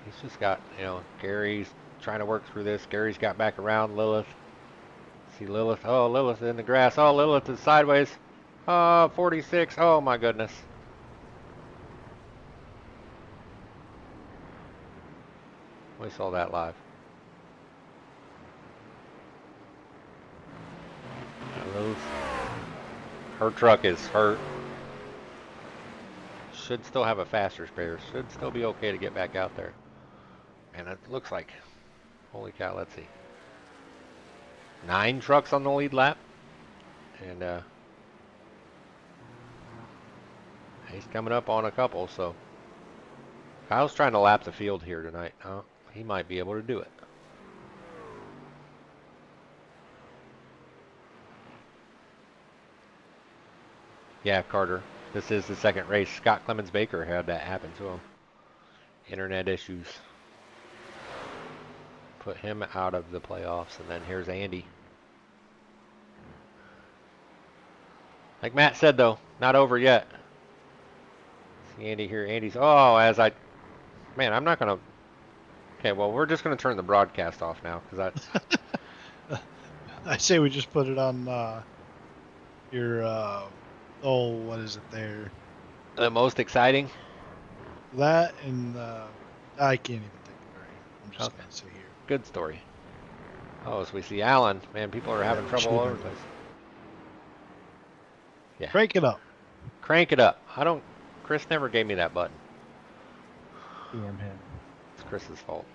He's just got, you know, Gary's trying to work through this. Gary's got back around Lilith. See Lilith. Oh, Lilith in the grass. Oh, Lilith is sideways. Oh, 46. Oh, my goodness. We saw that live. Lilith. Her truck is hurt. Should still have a faster spare. Should still be okay to get back out there. And it looks like, holy cow, let's see. 9 trucks on the lead lap. And he's coming up on a couple, so. Kyle's trying to lap the field here tonight. He might be able to do it. Yeah, Carter. This is the second race. Scott Clemens Baker had that happen to him. Internet issues. Put him out of the playoffs. And then here's Andy. Like Matt said, though, not over yet. See Andy here. Andy's, man, I'm not going to, okay, well, we're just going to turn the broadcast off now. Because I say we just put it on your what is it there? The most exciting? That and I can't even think of it right now. I'm just Okay, gonna say here. good story. Oh, so we see Alan. Man, people are Yeah, having we trouble should all have over been the place. Yeah, crank it up. crank it up. I don't. Chris never gave me that button. Damn him. It's Chris's fault.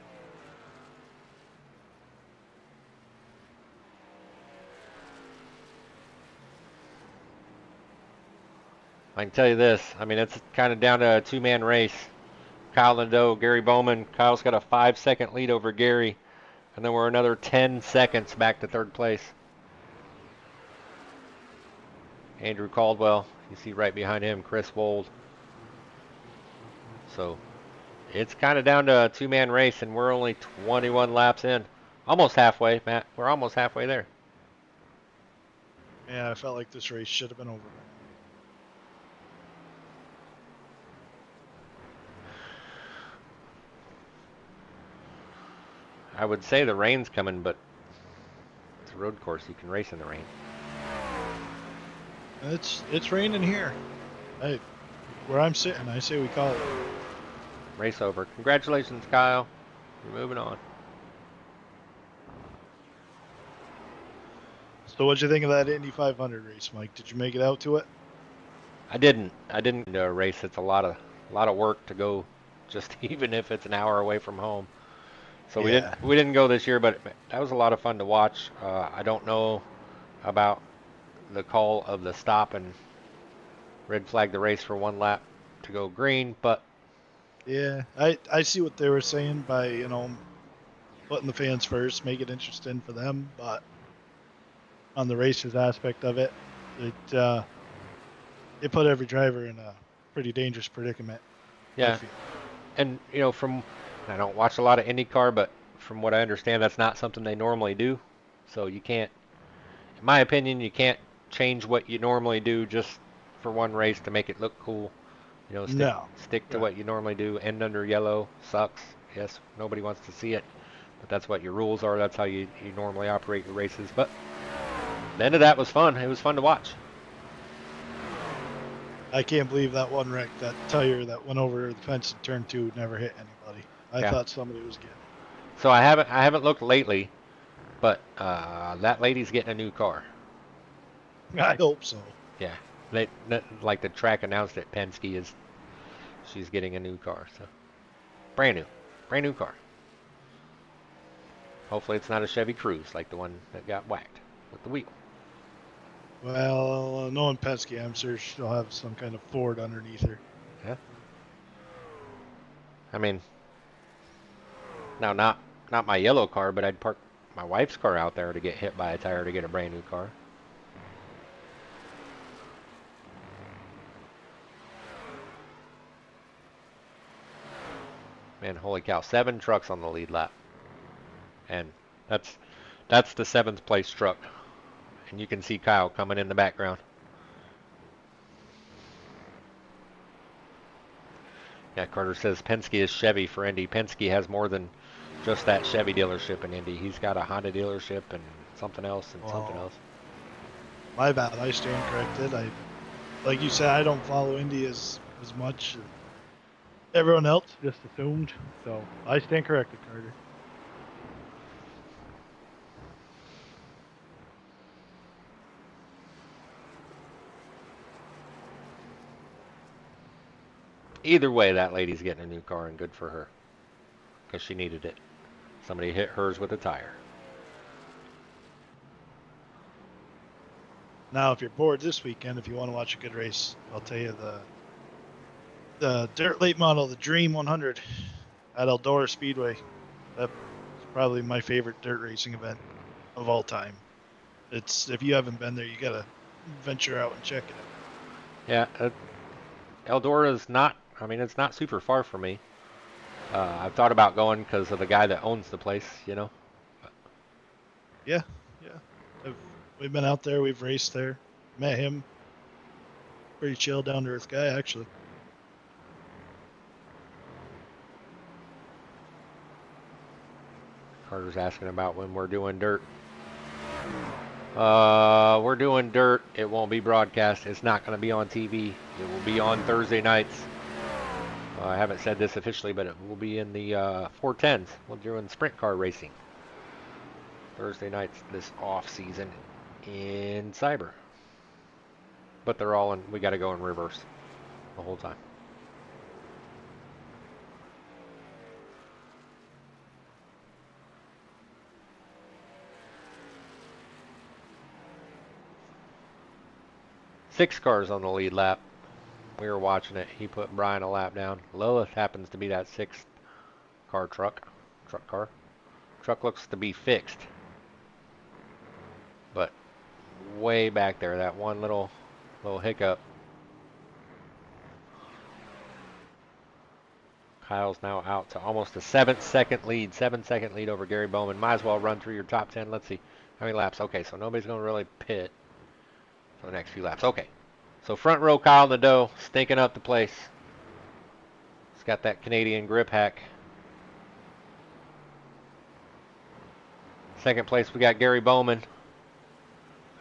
I can tell you this. I mean, it's kind of down to a two-man race. Kyle Nadeau, Gary Bowman. Kyle's got a 5-second lead over Gary, and then we're another 10 seconds back to third place. Andrew Caldwell, you see right behind him, Chris Wold. So it's kind of down to a two-man race, and we're only 21 laps in. Almost halfway, Matt. We're almost halfway there. Yeah, I felt like this race should have been over by now. I would say the rain's coming, but it's a road course. You can race in the rain. It's raining here. Where I'm sitting, I say we call it. Race over. Congratulations, Kyle. You're moving on. So what'd you think of that Indy 500 race, Mike? Did you make it out to it? I didn't. I didn't race. It's a lot of work to go, just even if it's an hour away from home. So Yeah. we didn't go this year, but that was a lot of fun to watch. I don't know about the call of the stop and red flag the race for one lap to go green, but Yeah, I see what they were saying by, putting the fans first, make it interesting for them, but on the races aspect of it, it put every driver in a pretty dangerous predicament, I yeah. feel. And from I don't watch a lot of IndyCar, but from what I understand, that's not something they normally do. So you can't, in my opinion, you can't change what you normally do just for one race to make it look cool. Stick No. stick to Right. what you normally do. End under yellow sucks. Yes, nobody wants to see it, but that's what your rules are. That's how you normally operate your races. But the end of that was fun. It was fun to watch. I can't believe that one wreck, that tire that went over the fence in turn 2 never hit anybody. I Yeah. thought somebody was getting So I haven't looked lately, but that lady's getting a new car. it. I hope so. Yeah, like the track announced it. Penske she's getting a new car. So brand new car. Hopefully it's not a Chevy Cruze like the one that got whacked with the wheel. Well, knowing Penske, I'm sure she'll have some kind of Ford underneath her. Yeah. I mean, now not my yellow car, but I'd park my wife's car out there to get hit by a tire to get a brand new car. Man, holy cow! 7 trucks on the lead lap, and that's the 7th place truck, and you can see Kyle coming in the background. Yeah, Carter says Penske is Chevy for Indy. Penske has more than just that Chevy dealership in Indy. He's got a Honda dealership and something else and something Well, else. my bad. I stand corrected. Like you said, I don't follow Indy as much. Everyone else just assumed. So I stand corrected, Carter. Either way, that lady's getting a new car, and good for her, because she needed it. Somebody hit hers with a tire. Now, if you're bored this weekend, if you want to watch a good race, I'll tell you the dirt late model, the Dream 100 at Eldora Speedway. That's probably my favorite dirt racing event of all time. If you haven't been there, you gotta venture out and check it out. Yeah, Eldora's not. I mean, it's not super far from me. I've thought about going because of the guy that owns the place. Yeah, yeah. We've been out there. We've raced there. Met him. Pretty chill, down to earth guy, actually. Carter's asking about when we're doing dirt. We're doing dirt. It won't be broadcast. It's not going to be on TV. It will be on Thursday nights. I haven't said this officially, but it will be in the 410s. We're doing sprint car racing Thursday nights this off season in Cyber. But they're all in. We got to go in reverse the whole time. Six cars on the lead lap. We were watching it. He put Brian a lap down. Lilith happens to be that sixth car truck car. Truck looks to be fixed, but way back there, that one little hiccup. Kyle's now out to almost a 7-second lead. 7-second lead over Gary Bowman. Might as well run through your top 10. Let's see how many laps. Okay, so nobody's going to really pit for the next few laps. Okay, so front row Kyle Nadeau stinking up the place. He's got that Canadian grip hack. Second place, we got Gary Bowman.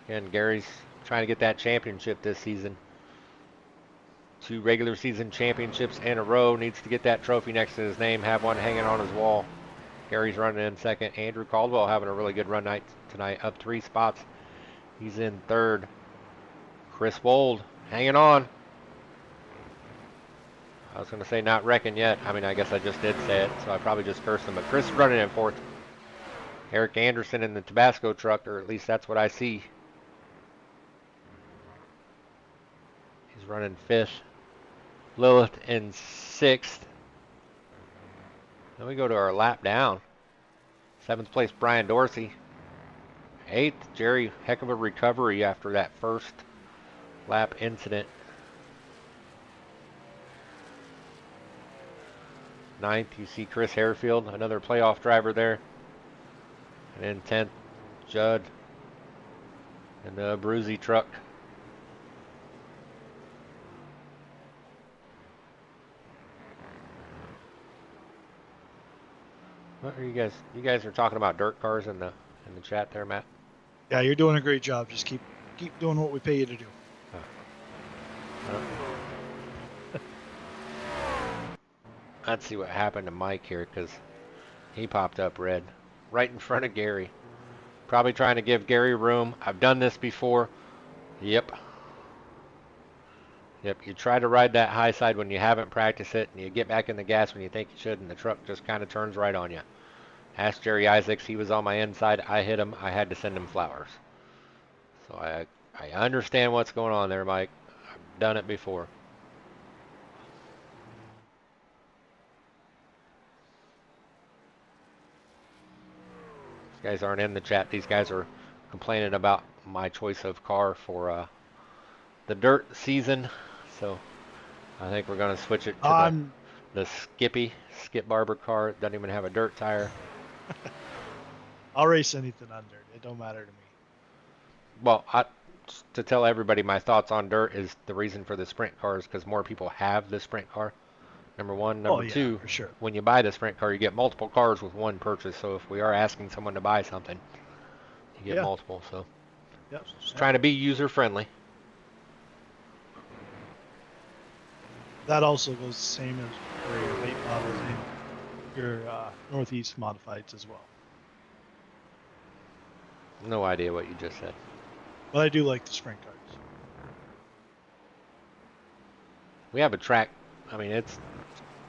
Again, Gary's trying to get that championship this season. 2 regular season championships in a row. Needs to get that trophy next to his name, have one hanging on his wall. Gary's running in second. Andrew Caldwell having a really good run night tonight, up 3 spots. He's in third. Chris Wold hanging on. I was going to say not wrecking yet. I mean, I guess I just did say it, so I probably just cursed him. But Chris is running in fourth. Eric Anderson in the Tabasco truck, or at least that's what I see. He's running fifth. Lilith in sixth. Then we go to our lap down. Seventh place, Brian Dorsey. Eighth, Jerry. Heck of a recovery after that first lap incident. Ninth, you see Chris Harefield, another playoff driver there. And then 10th, Judd in the Bruzy truck. What are you guys? You guys are talking about dirt cars in the chat there, Matt. Yeah, you're doing a great job. Just keep doing what we pay you to do. Let's see what happened to Mike here, because he popped up red right in front of Gary. Probably trying to give Gary room. I've done this before. Yep. You try to ride that high side when you haven't practiced it, and you get back in the gas when you think you should, and the truck just kind of turns right on you. Ask Jerry Isaacs. He was on my inside. I hit him. I had to send him flowers. So I understand what's going on there, Mike. I've done it before. These guys aren't in the chat. These guys are complaining about my choice of car for the dirt season. So I think we're going to switch it to the Skip Barber car. It doesn't even have a dirt tire. I'll race anything on dirt. It don't matter to me. Well, to tell everybody my thoughts on dirt is the reason for the sprint cars, because more people have the sprint car. Number one. Number two, for sure. When you buy the sprint car, you get multiple cars with one purchase. So if we are asking someone to buy something, you get multiple. So just trying to be user friendly. That also goes the same as for your late models and your Northeast modifieds as well. No idea what you just said. But I do like the sprint cars. We have a track. I mean, it's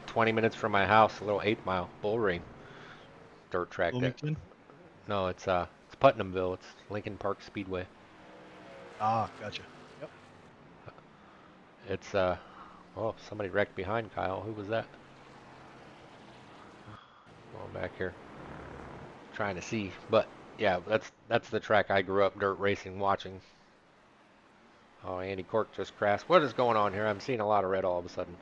20 minutes from my house, a little 8-mile bull ring dirt track Bloomington? there. No, it's Putnamville. It's Lincoln Park Speedway. Ah, gotcha. Yep. It's oh, somebody wrecked behind Kyle. Who was that? Going back here, trying to see. But yeah, that's the track I grew up dirt racing watching. Oh, Andy Cork just crashed. What is going on here? I'm seeing a lot of red all of a sudden.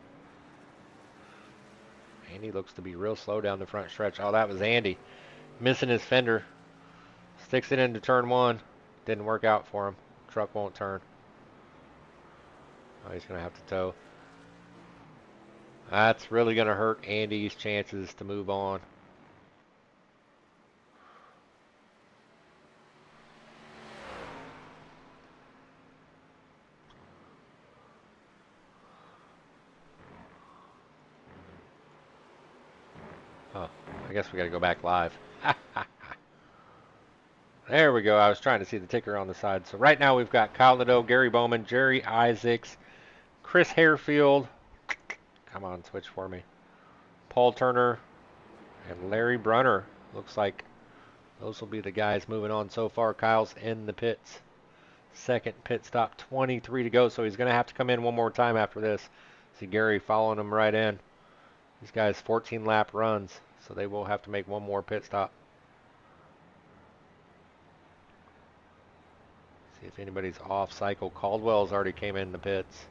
Andy looks to be real slow down the front stretch. Oh, that was Andy. Missing his fender. Sticks it into turn one. Didn't work out for him. Truck won't turn. Oh, he's going to have to tow. That's really going to hurt Andy's chances to move on. Oh, I guess we got to go back live. There we go. I was trying to see the ticker on the side. So right now we've got Kyle Nadeau, Gary Bowman, Jerry Isaacs, Chris Harefield. Come on, switch for me. Paul Turner and Larry Brunner. Looks like those will be the guys moving on so far. Kyle's in the pits. Second pit stop, 23 to go. So he's going to have to come in one more time after this. See Gary following him right in. These guys 14 lap runs, so they will have to make one more pit stop. See if anybody's off cycle. Caldwell's already came in the pits.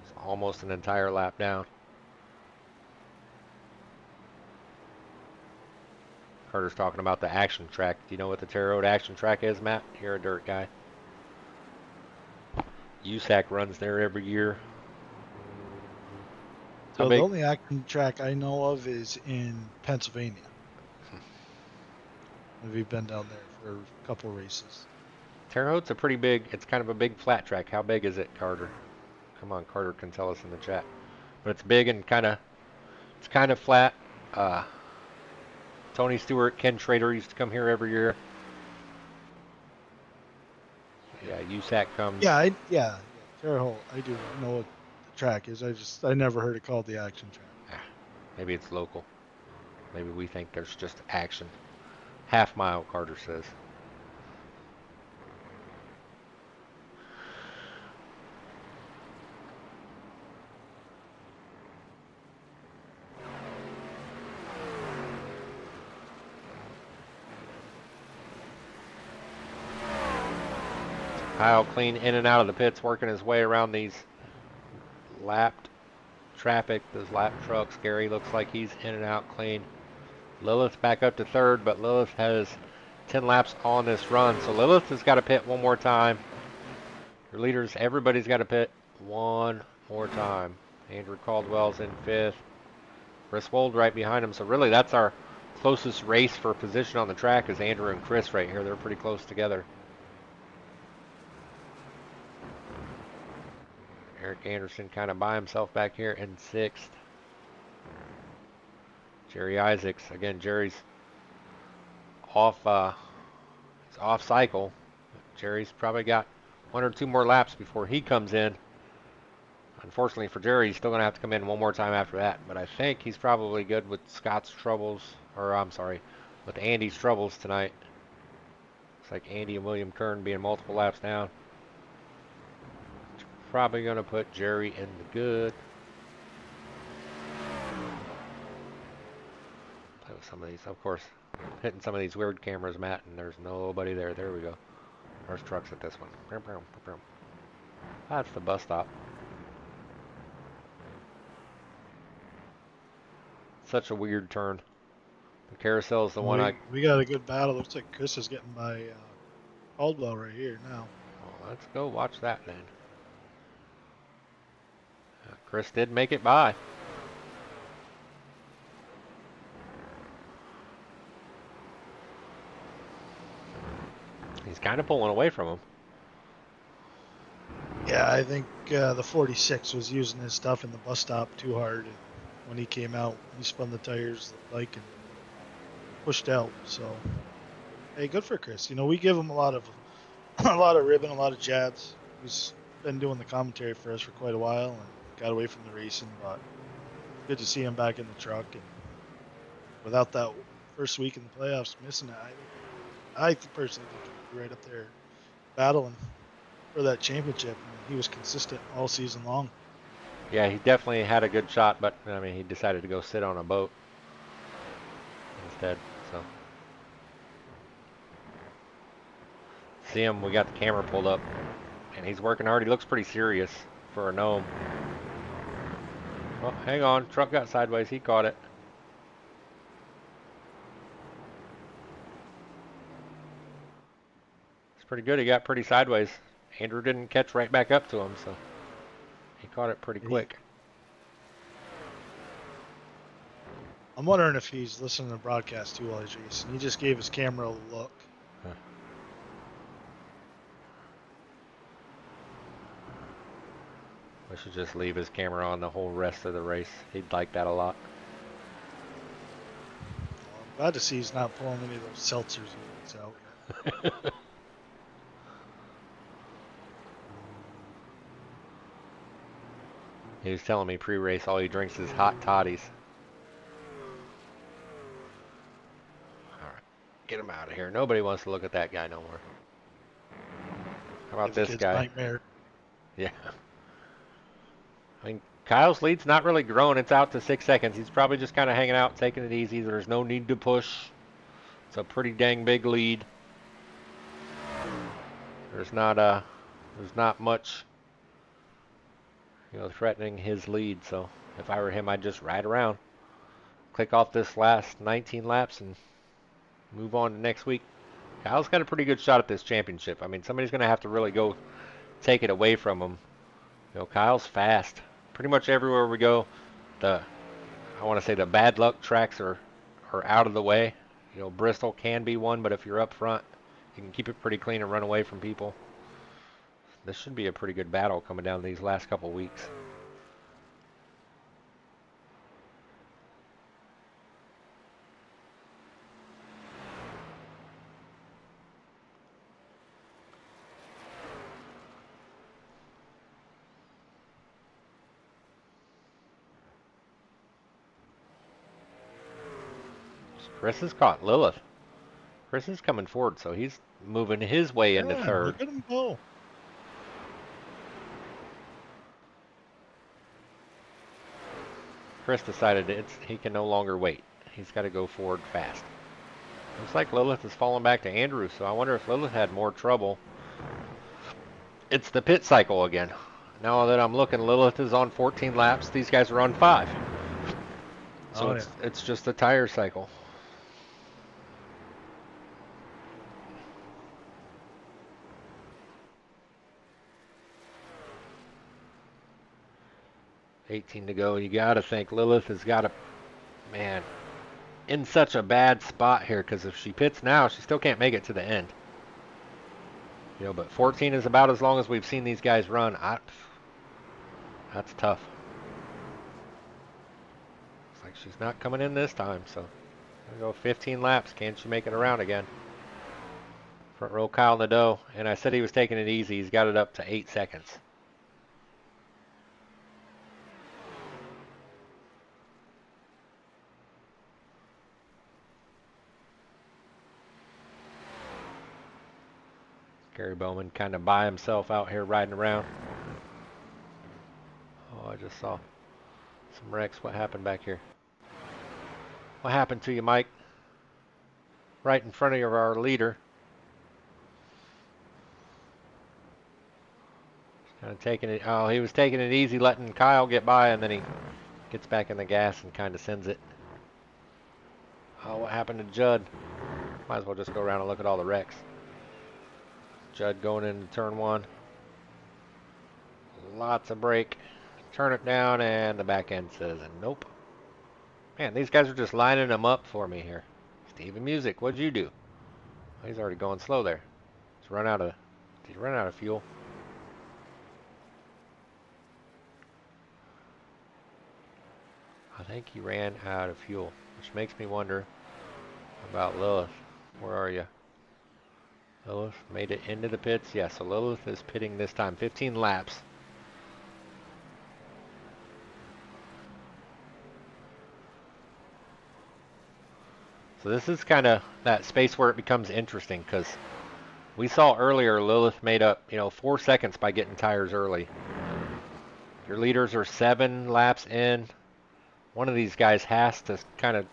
It's almost an entire lap down. Carter's talking about the action track. Do you know what the Terre Haute action track is, Matt? You're a dirt guy. USAC runs there every year. So the only action track I know of is in Pennsylvania. We've been down there for a couple races. Terre Haute's a pretty big, it's kind of a big flat track. How big is it, Carter? Come on, Carter can tell us in the chat. But it's big and it's kind of flat. Tony Stewart, Ken Schrader used to come here every year. Yeah, USAC comes. Yeah, Terre Haute. I do know what the track is. I never heard it called the action track. Maybe it's local. Maybe we think there's just action. Half mile, Carter says. Kyle clean in and out of the pits, working his way around these lapped traffic, those lap trucks. Gary looks like he's in and out clean. Lilith back up to third, but Lilith has 10 laps on this run. So Lilith has got to pit one more time. Your leaders, everybody's got to pit one more time. Andrew Caldwell's in fifth. Chris Wold right behind him. So really that's our closest race for position on the track is Andrew and Chris right here. They're pretty close together. Eric Anderson kind of by himself back here in sixth. Jerry Isaacs, again, Jerry's off, he's off cycle. Jerry's probably got one or two more laps before he comes in. Unfortunately for Jerry, he's still going to have to come in one more time after that. But I think he's probably good with Scott's troubles, or I'm sorry, with Andy's troubles tonight. Looks like Andy and William Kern being multiple laps down. Probably going to put Jerry in the good. Play with some of these. Of course, hitting some of these weird cameras, Matt, and there's nobody there. There we go. There's trucks at this one. That's the bus stop. Such a weird turn. The carousel is the one we got a good battle. Looks like Chris is getting by Caldwell right here now. Well, let's go watch that then. Chris did make it by. He's kind of pulling away from him. Yeah, I think the 46 was using his stuff in the bus stop too hard. And when he came out, he spun the tires like and pushed out. So, hey, good for Chris. You know, we give him a lot of ribbon, a lot of jabs. He's been doing the commentary for us for quite a while and got away from the racing, but good to see him back in the truck. And without that first week in the playoffs missing it, I personally think he'd be right up there battling for that championship. I mean, he was consistent all season long. Yeah, he definitely had a good shot, but I mean, he decided to go sit on a boat instead. So, see him. We got the camera pulled up, and he's working hard. He looks pretty serious for a gnome. Oh, hang on. Truck got sideways. He caught it. It's pretty good. He got pretty sideways. Andrew didn't catch right back up to him, so he caught it pretty quick. I'm wondering if he's listening to the broadcast too while he's racing. He just gave his camera a look. Huh. I should just leave his camera on the whole rest of the race. He'd like that a lot. Well, I'm glad to see he's not pulling any of those seltzers he eats out yet. He was telling me pre-race all he drinks is hot toddies. Alright, get him out of here. Nobody wants to look at that guy no more. How about Give the this kids guy? nightmare. Yeah. I mean, Kyle's lead's not really grown. It's out to 6 seconds. He's probably just kind of hanging out, taking it easy. There's no need to push. It's a pretty dang big lead. There's not much, threatening his lead. So if I were him, I'd just ride around, click off this last 19 laps, and move on to next week. Kyle's got a pretty good shot at this championship. I mean, somebody's going to have to really go take it away from him. Kyle's fast. Pretty much everywhere we go, I want to say the bad luck tracks are out of the way. Bristol can be one, but if you're up front, you can keep it pretty clean and run away from people. This should be a pretty good battle coming down these last couple weeks. Chris has caught Lilith. Chris is coming forward, so he's moving his way into Yeah, third. look at him go. Chris decided he can no longer wait. He's got to go forward fast. Looks like Lilith is falling back to Andrew, so I wonder if Lilith had more trouble. It's the pit cycle again. Now that I'm looking, Lilith is on 14 laps. These guys are on 5. So it's just a tire cycle. $18 to go. You got to think Lilith has got to, man, in such a bad spot here, because if she pits now, she still can't make it to the end. But 14 is about as long as we've seen these guys run. That's tough. Looks like she's not coming in this time, so go 15 laps. Can she make it around again? Front row Kyle Nadeau, and I said he was taking it easy. He's got it up to 8 seconds. Gary Bowman kind of by himself out here riding around. Oh, I just saw some wrecks. What happened back here? What happened to you, Mike? Right in front of our leader. Kind of taking it. Oh, he was taking it easy, letting Kyle get by, and then he gets back in the gas and kind of sends it. Oh, what happened to Judd? Might as well just go around and look at all the wrecks. Judd going into turn 1. Lots of brake. Turn it down, and the back end says nope. Man, these guys are just lining them up for me here. Steven Music, what'd you do? Oh, he's already going slow there. Did he run out of fuel? I think he ran out of fuel, which makes me wonder about Lilith. Where are you? Lilith made it into the pits. Yeah, so Lilith is pitting this time. 15 laps. So this is kind of that space where it becomes interesting, because we saw earlier Lilith made up, 4 seconds by getting tires early. Your leaders are 7 laps in. One of these guys has to kind of,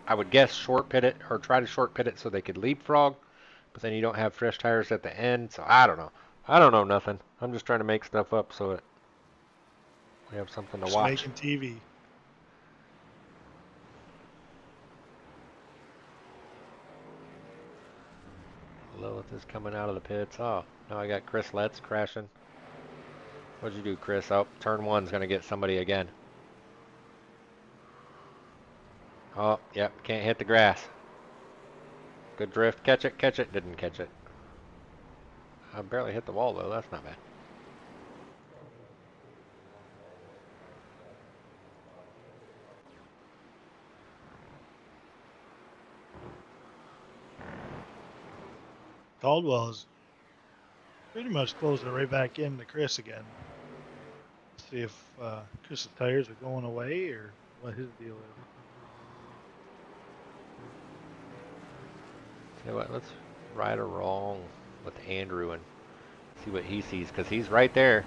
I would guess, short pit it, or try to short pit it so they could leapfrog. But then you don't have fresh tires at the end, so I don't know. I don't know nothing. I'm just trying to make stuff up so we have something to watch. Making TV. Lilith is coming out of the pits. Oh, now I got Chris Letts crashing. What'd you do, Chris? Oh, turn 1's going to get somebody again. Oh, yep, can't hit the grass. Good drift. Catch it, catch it. Didn't catch it. I barely hit the wall, though. That's not bad. Caldwell's pretty much closing it right back in to Chris again. See if Chris's tires are going away or what his deal is. You know what? Let's right or wrong with Andrew and see what he sees, because he's right there.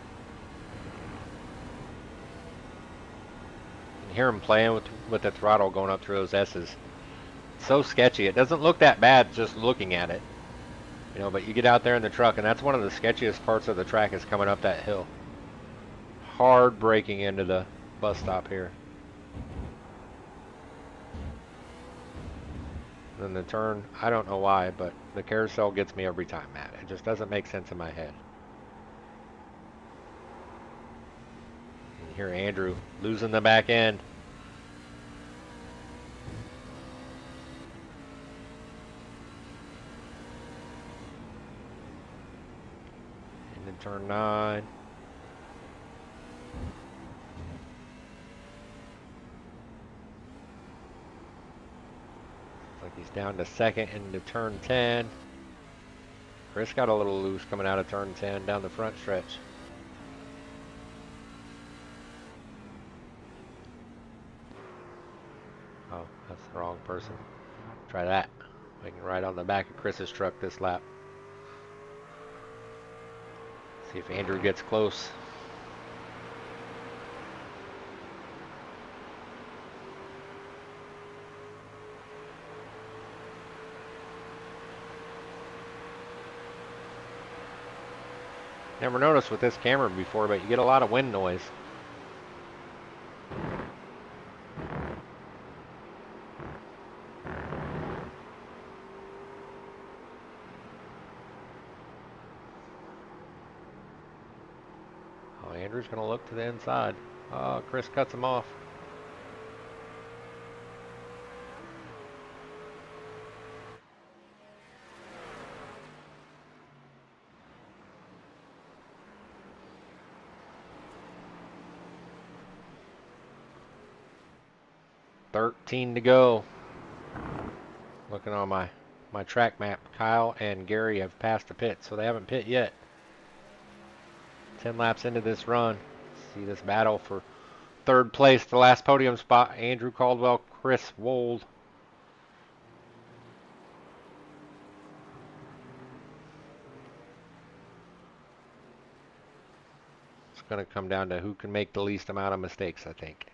You can hear him playing with the throttle going up through those S's. It's so sketchy. It doesn't look that bad just looking at it. You know, but you get out there in the truck, and that's one of the sketchiest parts of the track is coming up that hill. Hard braking into the bus stop here. And then the turn, I don't know why, but the carousel gets me every time, Matt. It just doesn't make sense in my head. You hear Andrew losing the back end. Into turn 9. Like he's down to second into turn 10. Chris got a little loose coming out of turn 10 down the front stretch. Oh, that's the wrong person. Try that. We can ride on the back of Chris's truck this lap. See if Andrew gets close. Never noticed with this camera before, but you get a lot of wind noise. Oh, Andrew's going to look to the inside. Oh, Chris cuts him off. $13 to go. Looking on my track map, Kyle and Gary have passed the pit, so they haven't pit yet. 10 laps into this run. See this battle for third place, the last podium spot. Andrew Caldwell, Chris Wold. It's going to come down to who can make the least amount of mistakes, I think.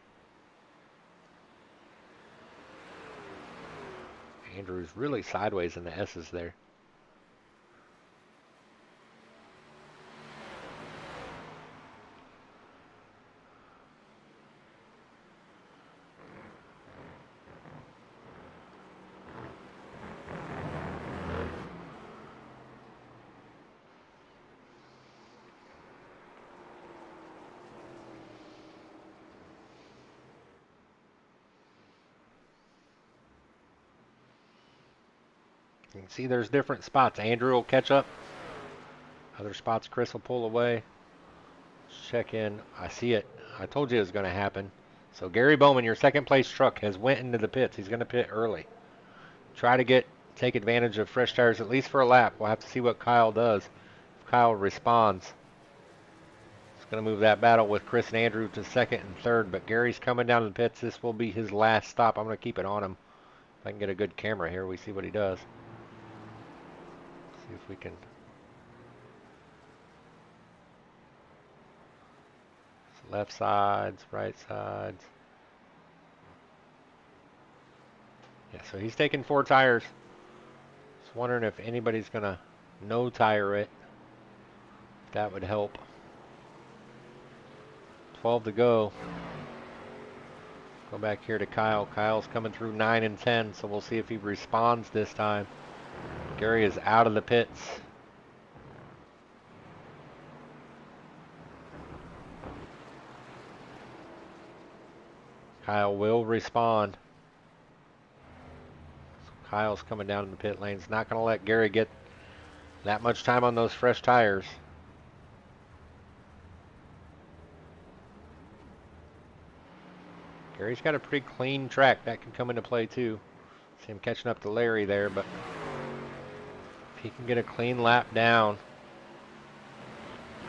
Andrew's really sideways in the S's there. You can see there's different spots. Andrew will catch up. Other spots Chris will pull away. Check in. I see it. I told you it was going to happen. So Gary Bowman, your second place truck, has went into the pits. He's going to pit early. Try to take advantage of fresh tires at least for a lap. We'll have to see what Kyle does. If Kyle responds. It's going to move that battle with Chris and Andrew to second and third. But Gary's coming down to the pits. This will be his last stop. I'm going to keep it on him. If I can get a good camera here, we see what he does. See if we can. Left sides, right sides. Yeah, so he's taking 4 tires. Just wondering if anybody's going to no tire it. That would help. 12 to go. Go back here to Kyle. Kyle's coming through 9 and 10, so we'll see if he responds this time. Gary is out of the pits. Kyle will respond. So Kyle's coming down in the pit lanes. Not going to let Gary get that much time on those fresh tires. Gary's got a pretty clean track. That can come into play too. See him catching up to Larry there, but if he can get a clean lap down,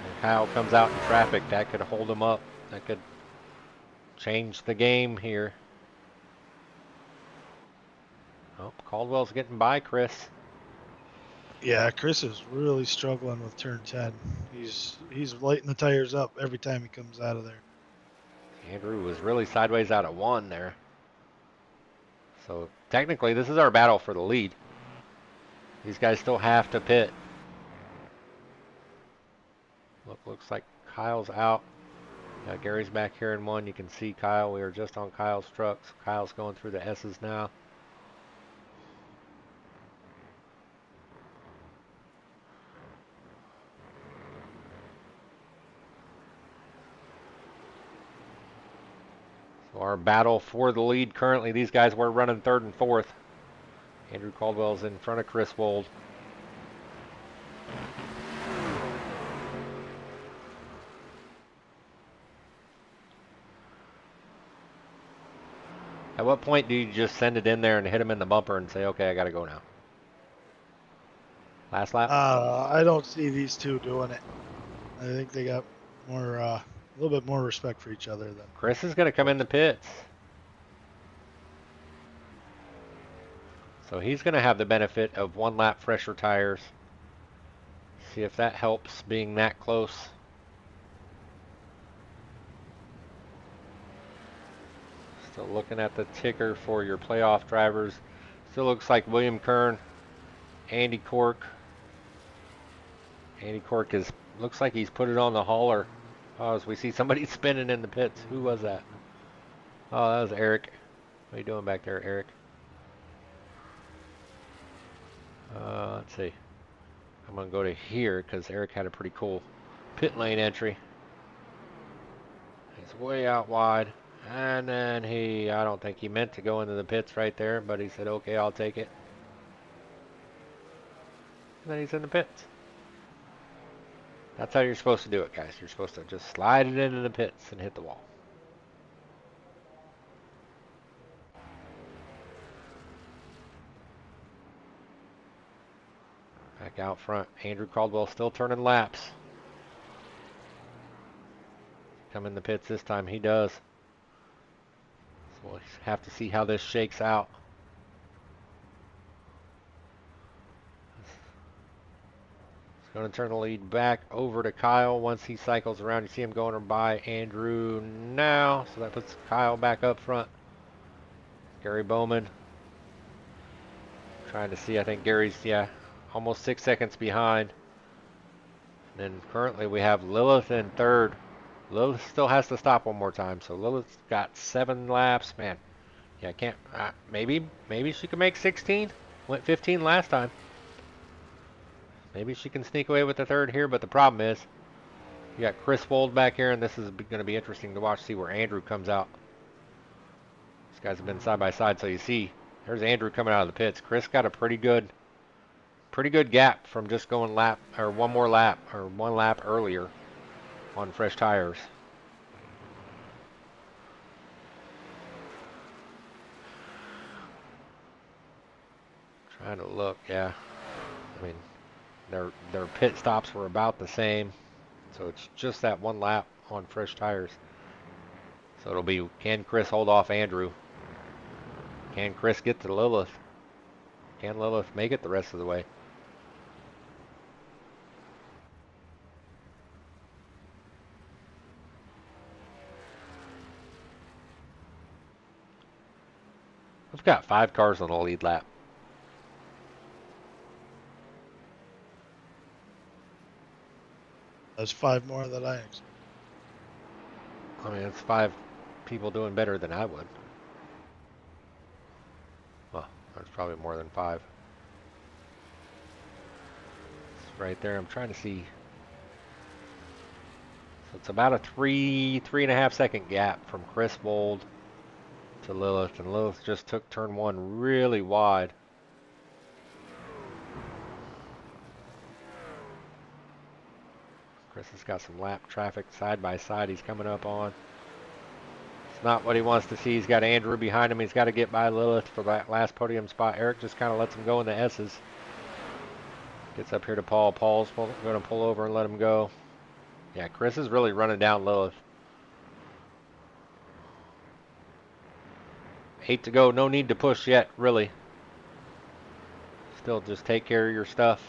and Kyle comes out in traffic, that could hold him up. That could change the game here. Oh, Caldwell's getting by Chris. Yeah, Chris is really struggling with turn 10. He's lighting the tires up every time he comes out of there. Andrew was really sideways out of 1 there. So technically this is our battle for the lead. These guys still have to pit. Looks like Kyle's out. Yeah, Gary's back here in 1. You can see Kyle. We are just on Kyle's trucks. Kyle's going through the S's now. So our battle for the lead currently, these guys were running 3rd and 4th. Andrew Caldwell's in front of Chris Wold. At what point do you just send it in there and hit him in the bumper and say, okay, I got to go now? Last lap? I don't see these two doing it. I think they got more, a little bit more respect for each other than. Chris is going to come in the pits. So he's going to have the benefit of 1 lap fresher tires. See if that helps being that close. Still looking at the ticker for your playoff drivers. Still looks like William Kern, Andy Cork. Andy Cork looks like he's put it on the hauler. Oh, as we see somebody spinning in the pits. Who was that? Oh, that was Eric. What are you doing back there, Eric? Let's see. I'm going to go to here because Eric had a pretty cool pit lane entry. He's way out wide. And then I don't think he meant to go into the pits right there, but he said, okay, I'll take it. And then he's in the pits. That's how you're supposed to do it, guys. You're supposed to just slide it into the pits and hit the wall. Back out front, Andrew Caldwell still turning laps. Come in the pits this time, he does. So we'll have to see how this shakes out. He's going to turn the lead back over to Kyle once he cycles around. You see him going by Andrew now, so that puts Kyle back up front. Gary Bowman trying to see, I think Gary's, almost 6 seconds behind. And then currently we have Lilith in 3rd. Lilith still has to stop 1 more time, so Lilith's got 7 laps. Man, yeah, can't, maybe she can make 16. Went 15 last time. Maybe she can sneak away with the 3rd here, but the problem is you got Chris Wold back here, and this is going to be interesting to watch, see where Andrew comes out. These guys have been side by side, so you see there's Andrew coming out of the pits. Chris got a pretty good gap from just going 1 more lap or 1 lap earlier on fresh tires. Trying to look, yeah. I mean, their pit stops were about the same, so it's just that 1 lap on fresh tires. So it'll be, can Chris hold off Andrew? Can Chris get to Lilith? Can Lilith make it the rest of the way? We've got 5 cars on the lead lap. That's 5 more than I expected. I mean, it's 5 people doing better than I would. Well, there's probably more than 5. It's right there. I'm trying to see. So it's about a 3.5 second gap from Chris Wold to Lilith, and Lilith just took turn 1 really wide. Chris has got some lap traffic side by side he's coming up on. It's not what he wants to see. He's got Andrew behind him. He's got to get by Lilith for that last podium spot. Eric just kind of lets him go in the S's. Gets up here to Paul. Paul's going to pull over and let him go. Yeah, Chris is really running down Lilith. 8 to go. No need to push yet, really. Still just take care of your stuff.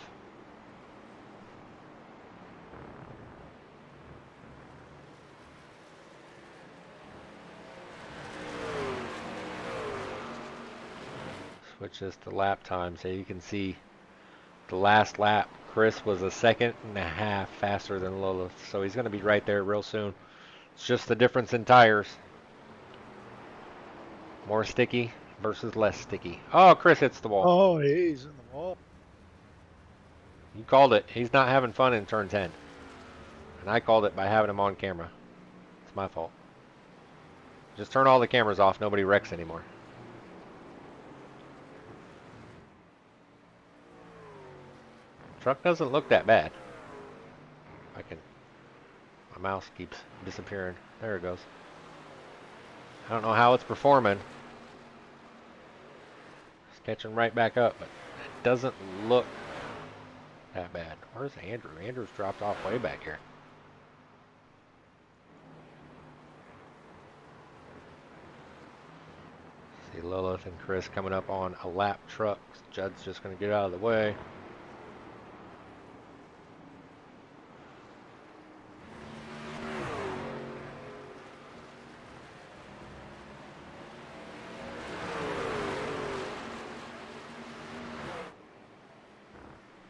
Switch this to lap time so you can see the last lap. Chris was a second and a half faster than Lilith, so he's going to be right there real soon. It's just the difference in tires. More sticky versus less sticky. Oh, Chris hits the wall. Oh, he's in the wall. You called it. He's not having fun in turn 10. And I called it by having him on camera. It's my fault. Just turn all the cameras off. Nobody wrecks anymore. Truck doesn't look that bad. My mouse keeps disappearing. There it goes. I don't know how it's performing. It's catching right back up, but it doesn't look that bad. Where's Andrew? Andrew's dropped off way back here. See Lilith and Chris coming up on a lap truck. Judd's just going to get out of the way.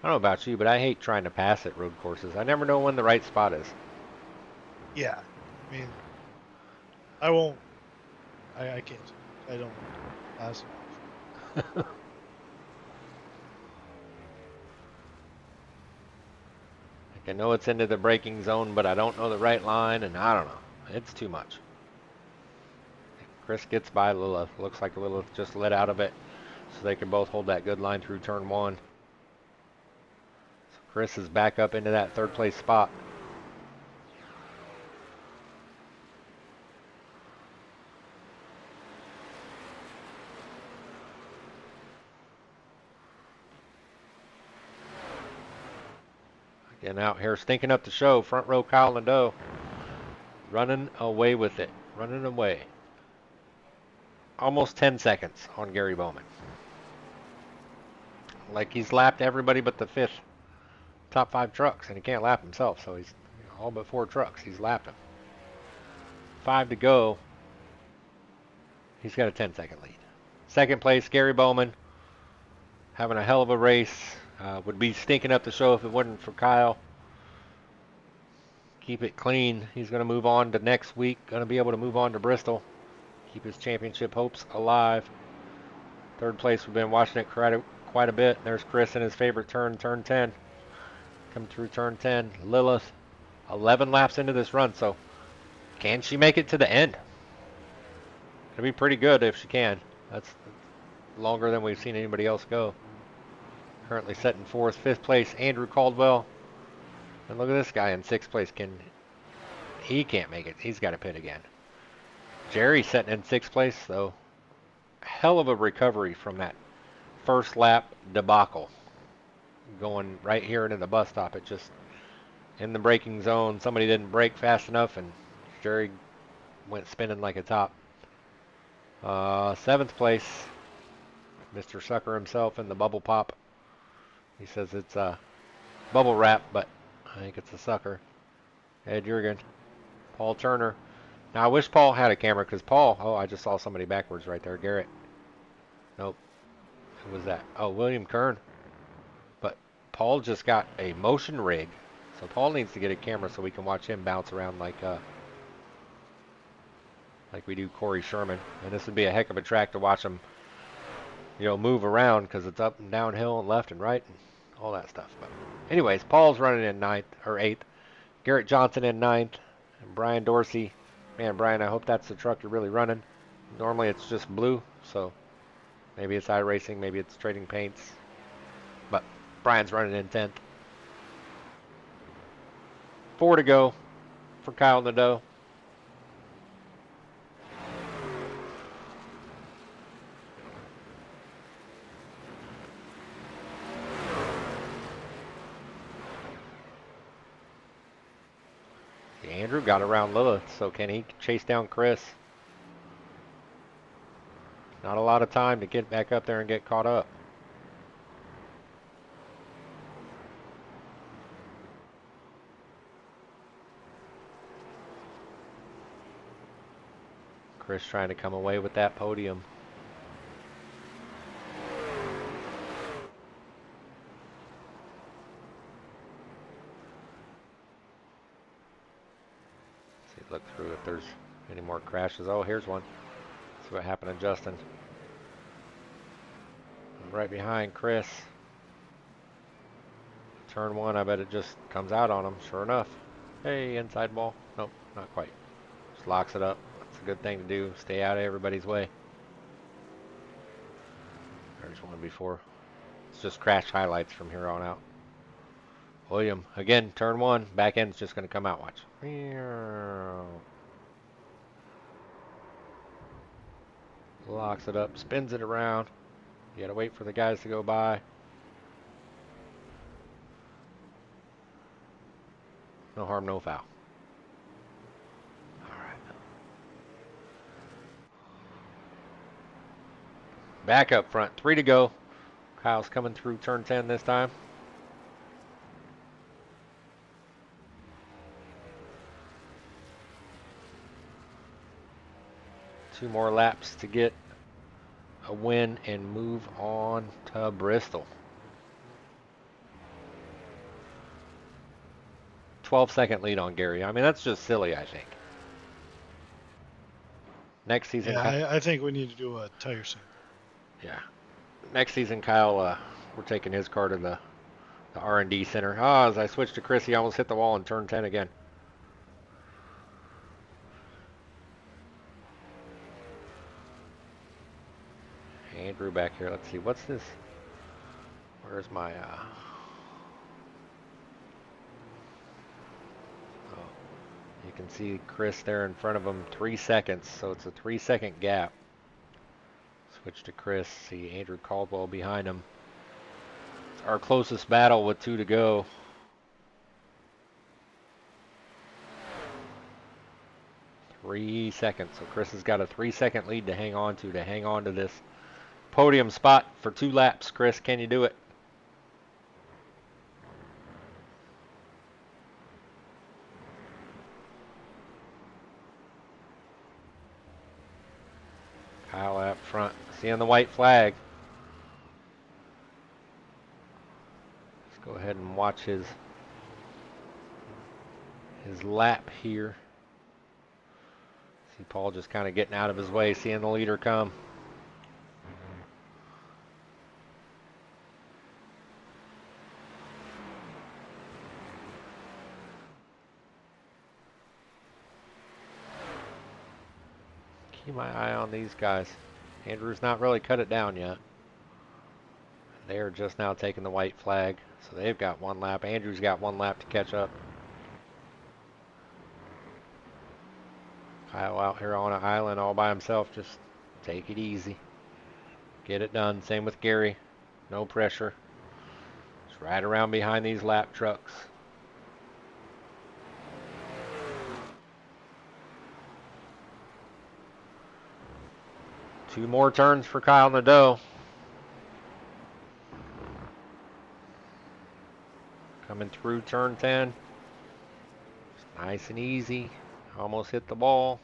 I don't know about you, but I hate trying to pass at road courses. I never know when the right spot is. Yeah, I mean, I won't. I can't. I don't pass it off. I know it's into the braking zone, but I don't know the right line, and I don't know. It's too much. Chris gets by Lilith. Looks like Lilith just let out of it, so they can both hold that good line through turn 1. So Chris is back up into that third place spot. Again, out here stinking up the show. Front row Kyle Nadeau running away with it. Running away. Almost 10 seconds on Gary Bowman. Like he's lapped everybody but the top 5 trucks, and he can't lap himself, so he's all but 4 trucks. He's lapped them. 5 to go. He's got a 10-second lead. Second place, Gary Bowman. Having a hell of a race. Would be stinking up the show if it wasn't for Kyle. Keep it clean. He's going to move on to next week. Going to be able to move on to Bristol. Keep his championship hopes alive. Third place, we've been watching it quite a bit. There's Chris in his favorite turn, turn 10. Come through turn 10. Lilith, 11 laps into this run, so can she make it to the end? It'll be pretty good if she can. That's longer than we've seen anybody else go. Currently setting 4th, 5th place, Andrew Caldwell. And look at this guy in 6th place. He can't make it. He's got to pit again. Jerry setting in 6th place, though. Hell of a recovery from that first lap debacle. Going right here into the bus stop. It just, in the braking zone, somebody didn't brake fast enough, and Jerry went spinning like a top. 7th place, Mr. Sucker himself in the bubble pop. He says it's a bubble wrap, but I think it's a sucker. Ed Jurgen, Paul Turner. Now, I wish Paul had a camera, because Paul, oh, I just saw somebody backwards right there. Garrett. Nope. Who was that? Oh, William Kern. But Paul just got a motion rig, so Paul needs to get a camera so we can watch him bounce around like we do Corey Sherman. And this would be a heck of a track to watch him, move around, because it's up and downhill and left and right and all that stuff. But anyways, Paul's running in 9th or 8th. Garrett Johnson in 9th. And Brian Dorsey. Man, Brian, I hope that's the truck you're really running. Normally it's just blue, so maybe it's iRacing, maybe it's trading paints. But Brian's running in 10th. 4 to go for Kyle Nadeau. Andrew got around Lilith, so can he chase down Chris? Not a lot of time to get back up there and get caught up. Chris trying to come away with that podium. See, look through if there's any more crashes. Oh, here's one. See what happened to Justin. Right behind Chris. Turn one, I bet it just comes out on him. Sure enough. Hey, inside ball. Nope, not quite. Just locks it up. That's a good thing to do. Stay out of everybody's way. There's one before. It's just crash highlights from here on out. William, again, turn one. Back end's just going to come out. Watch. Locks it up, spins it around. You got to wait for the guys to go by. No harm, no foul. All right. Back up front. 3 to go. Kyle's coming through turn 10 this time. Two more laps to get a win and move on to Bristol. 12-second lead on Gary. I mean, that's just silly, I think. Next season. Yeah, I think we need to do a tire sync. Yeah. Next season, Kyle, we're taking his car to the R&D center. Ah, as I switched to Chris, he almost hit the wall in turn 10 again. Andrew back here. Let's see. What's this? Where's my... You can see Chris there in front of him, 3 seconds, so it's a 3-second gap. Switch to Chris, see Andrew Caldwell behind him. It's our closest battle with 2 to go. Three seconds, so Chris has got a 3-second lead to hang on to this podium spot for 2 laps. Chris, can you do it? Kyle up front, seeing the white flag. Let's go ahead and watch his lap here. See Paul just kind of getting out of his way, seeing the leader come. Keep my eye on these guys. Andrew's not really cut it down yet. They are just now taking the white flag, so they've got 1 lap. Andrew's got 1 lap to catch up. Kyle out here on an island all by himself. Just take it easy. Get it done. Same with Gary. No pressure. Just right around behind these lap trucks. Two more turns for Kyle Nadeau. Coming through turn 10. Just nice and easy. Almost hit the ball.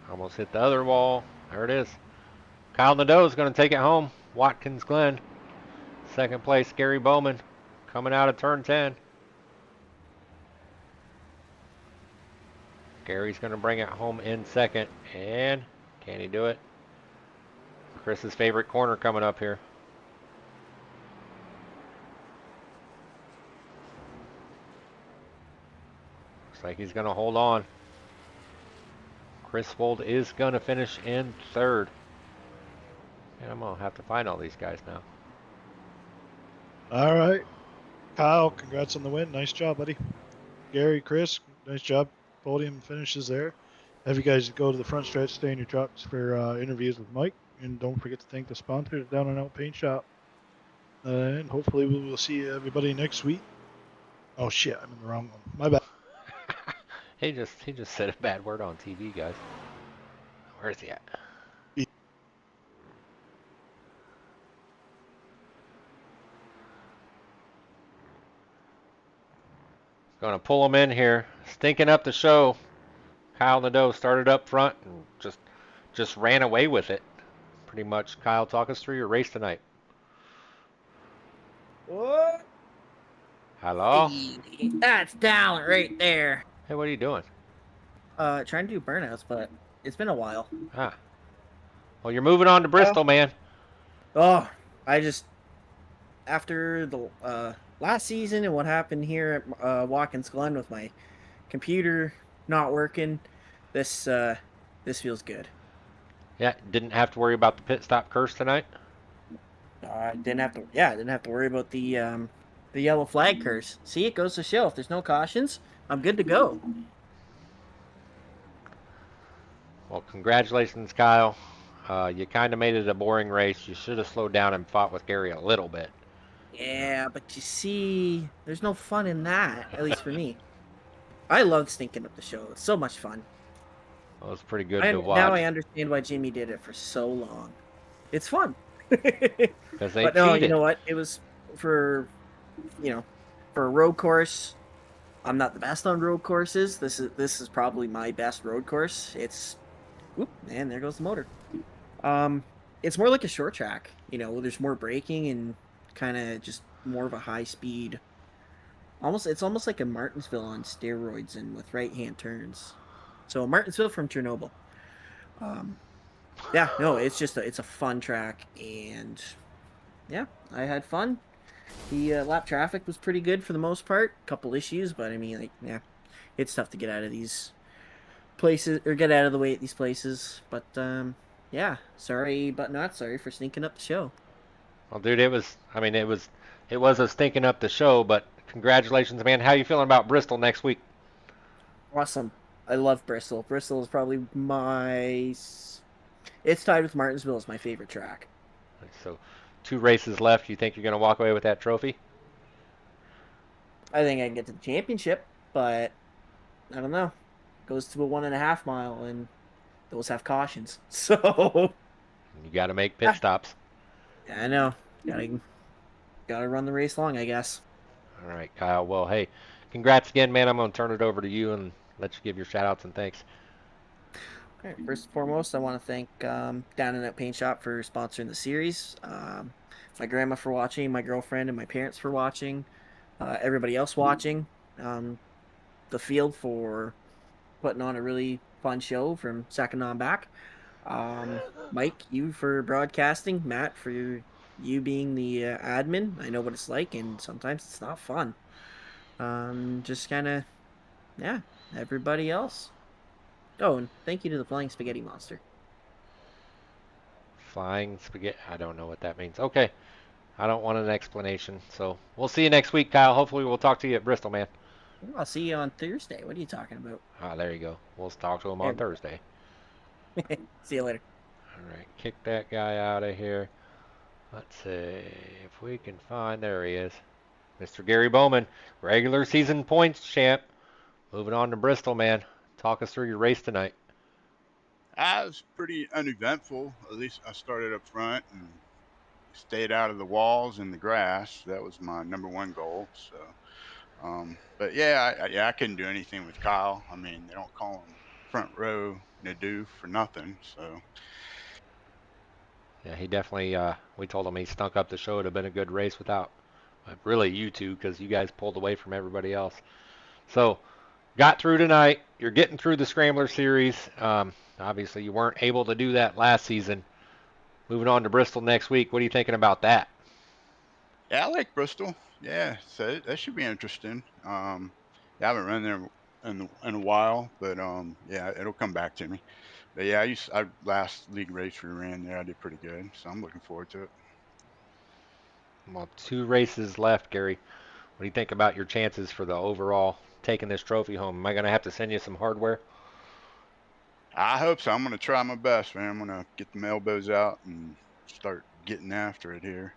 Almost hit the other wall. There it is. Kyle Nadeau is going to take it home. Watkins Glen. Second place, Gary Bowman. Coming out of turn 10. Gary's going to bring it home in second. And can he do it? Chris's favorite corner coming up here. Looks like he's going to hold on. Chris Wold is going to finish in third. And I'm going to have to find all these guys now. All right. Kyle, congrats on the win. Nice job, buddy. Gary, Chris, nice job. Podium finishes there. Have you guys go to the front stretch, stay in your trucks for interviews with Mike. And don't forget to thank the sponsor, Down and Out Paint Shop. And hopefully we will see everybody next week. Oh shit, I'm in the wrong one. My bad. He just said a bad word on TV, guys. Where is he at? Gonna pull him in here. Stinking up the show. Kyle Nadeau started up front and just ran away with it. Pretty much. Kyle, talk us through your race tonight. What? Hello? Hey, that's talent right there. Hey, what are you doing? Trying to do burnouts, but it's been a while. Ah. Well, you're moving on to Well, Bristol, man. oh, I just after the last season and what happened here at Watkins Glen with my computer not working, this feels good. Yeah, didn't have to worry about the pit stop curse tonight. I didn't have to worry about the yellow flag curse. See, it goes to show if there's no cautions, I'm good to go. Well, congratulations, Kyle. You kind of made it a boring race. You should have slowed down and fought with Gary a little bit. Yeah, but you see, there's no fun in that, at least for me. I love stinking up the show. It's so much fun. It was pretty good to Now watch I understand why Jimmy did it for so long. It's fun. because they But no, you cheated. know what? It was for you know, for a road course. I'm not the best on road courses. This is probably my best road course. It's whoop, and there goes the motor. Um, it's more like a short track. There's more braking and kind of just more of a high speed. It's almost like a Martinsville on steroids and with right hand turns. So Martinsville from Chernobyl. Um, yeah, no, it's a fun track, and yeah, I had fun. The lap traffic was pretty good for the most part. Couple issues, but I mean, like, yeah, it's tough to get out of these places or get out of the way at these places. But yeah, sorry, but not sorry for sneaking up the show. Well, dude, it was. I mean, it was a stinking up the show. But congratulations, man. How you feeling about Bristol next week? Awesome. I love Bristol. Bristol is probably it's tied with Martinsville as my favorite track. So, 2 races left. You think you're gonna walk away with that trophy? I think I can get to the championship, but I don't know. Goes to a 1.5 mile, and those have cautions. So You got to make pit stops. I know. Gotta run the race long, I guess. All right, Kyle. Well, hey, congrats again, man. I'm gonna turn it over to you and let you give your shout outs and thanks. All right, first and foremost, I want to thank Down and Out Paint Shop for sponsoring the series. My grandma for watching, my girlfriend and my parents for watching, everybody else watching, um, the field for putting on a really fun show from second on back. Mike, you for broadcasting, Matt for you being the admin. I know what it's like, and sometimes it's not fun. Just kind of, yeah, everybody else. Oh, and thank you to the Flying Spaghetti Monster. Flying spaghetti. I don't know what that means. Okay. I don't want an explanation. So we'll see you next week, Kyle. Hopefully we'll talk to you at Bristol, man. I'll see you on Thursday. What are you talking about? Ah, there you go. We'll talk to him There on we go. Thursday. See you later. All right, kick that guy out of here. Let's see if we can find. There he is. Mr. Gary Bowman, regular season points champ. Moving on to Bristol, man. Talk us through your race tonight. It was pretty uneventful. At least I started up front and stayed out of the walls and the grass. That was my number one goal. So, but yeah, I couldn't do anything with Kyle. I mean, they don't call him front row Nadu for nothing. So, Yeah, he definitely. We told him he stunk up the show. It'd have been a good race without, really you two, because you guys pulled away from everybody else. So got through tonight. You're getting through the Scrambler Series. Obviously, you weren't able to do that last season. Moving on to Bristol next week. What are you thinking about that? yeah, I like Bristol. Yeah, so that should be interesting. Yeah, I haven't run there in a while, but yeah, it'll come back to me. But yeah, I last league race we ran there, I did pretty good, so I'm looking forward to it. Well, 2 races left, Gary. What do you think about your chances for the overall taking this trophy home? Am I going to have to send you some hardware? I hope so. I'm going to try my best, man. I'm going to get the elbows out and start getting after it here.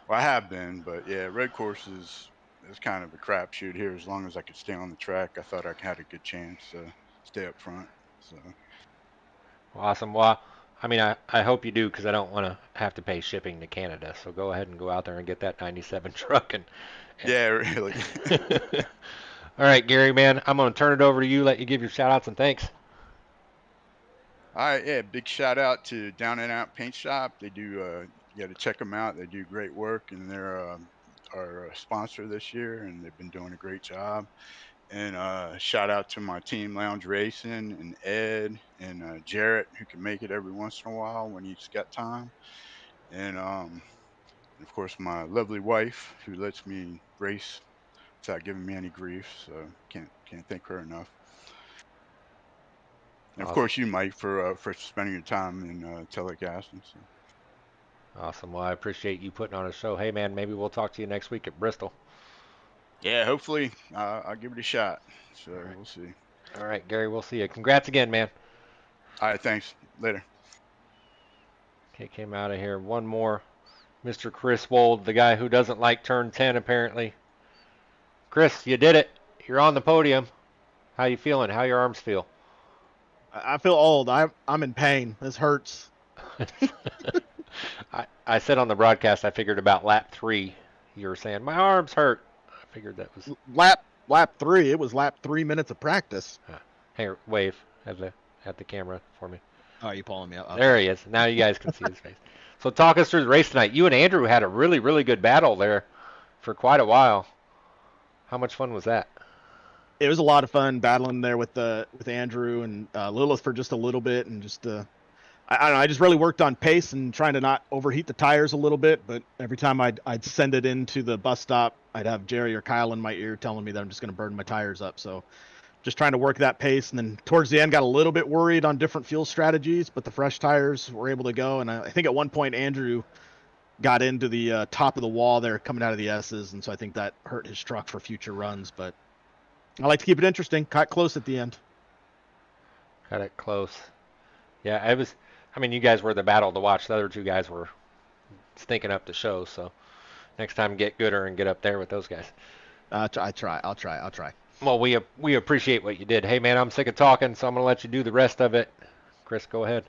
Well, I have been, but yeah, road courses was kind of a crapshoot here. As long as I could stay on the track, I thought I had a good chance to stay up front. So Awesome. Well, I mean, I hope you do because I don't want to have to pay shipping to Canada. So go ahead and go out there and get that 97 truck. yeah, really. All right, Gary, man, I'm going to turn it over to you, let you give your shout outs and thanks. All right, yeah, big shout out to Down and Out Paint Shop. They do, you got to check them out. They do great work, and they're our sponsor this year, and they've been doing a great job. And shout out to my team, Lounge Racing, and Ed and Jarrett, who can make it every once in a while when he's got time. And of course, my lovely wife, who lets me race without giving me any grief. So can't thank her enough. And of Awesome. course, you, Mike, for spending your time in telecasting. So. Awesome. Well, I appreciate you putting on a show. Hey, man, maybe we'll talk to you next week at Bristol. Yeah, hopefully I'll give it a shot. So All right. we'll see. All right, Gary, we'll see you. Congrats again, man. All right, thanks. Later. Kick him out of here. One more. Mr. Chris Wold, the guy who doesn't like turn 10, apparently. Chris, you did it. You're on the podium. How you feeling? How your arms feel? I feel old. I'm in pain. This hurts. I said on the broadcast, I figured about lap 3, you were saying, my arms hurt. I figured that was... Lap 3. It was lap 3 minutes of practice. Hey, wave at the camera for me. Oh, are you pulling me up? Okay. There he is. Now you guys can see his face. So talk us through the race tonight. You and Andrew had a really, really good battle there for quite a while. How much fun was that? It was a lot of fun battling there with Andrew and Lilith for just a little bit, and just I don't know. I just really worked on pace and trying to not overheat the tires a little bit. But every time I'd send it into the bus stop, I'd have Jerry or Kyle in my ear telling me that I'm just going to burn my tires up. So just trying to work that pace. And then towards the end, got a little bit worried on different fuel strategies, but the fresh tires were able to go. And I think at one point Andrew got into the top of the wall there coming out of the S's, and so I think that hurt his truck for future runs. But I like to keep it interesting. Cut close at the end. Cut it close. Yeah, it was. I mean, you guys were the battle to watch. The other two guys were stinking up the show. So next time, get gooder and get up there with those guys. I'll try. Well, we appreciate what you did. Hey, man, I'm sick of talking, so I'm gonna let you do the rest of it. Chris, go ahead.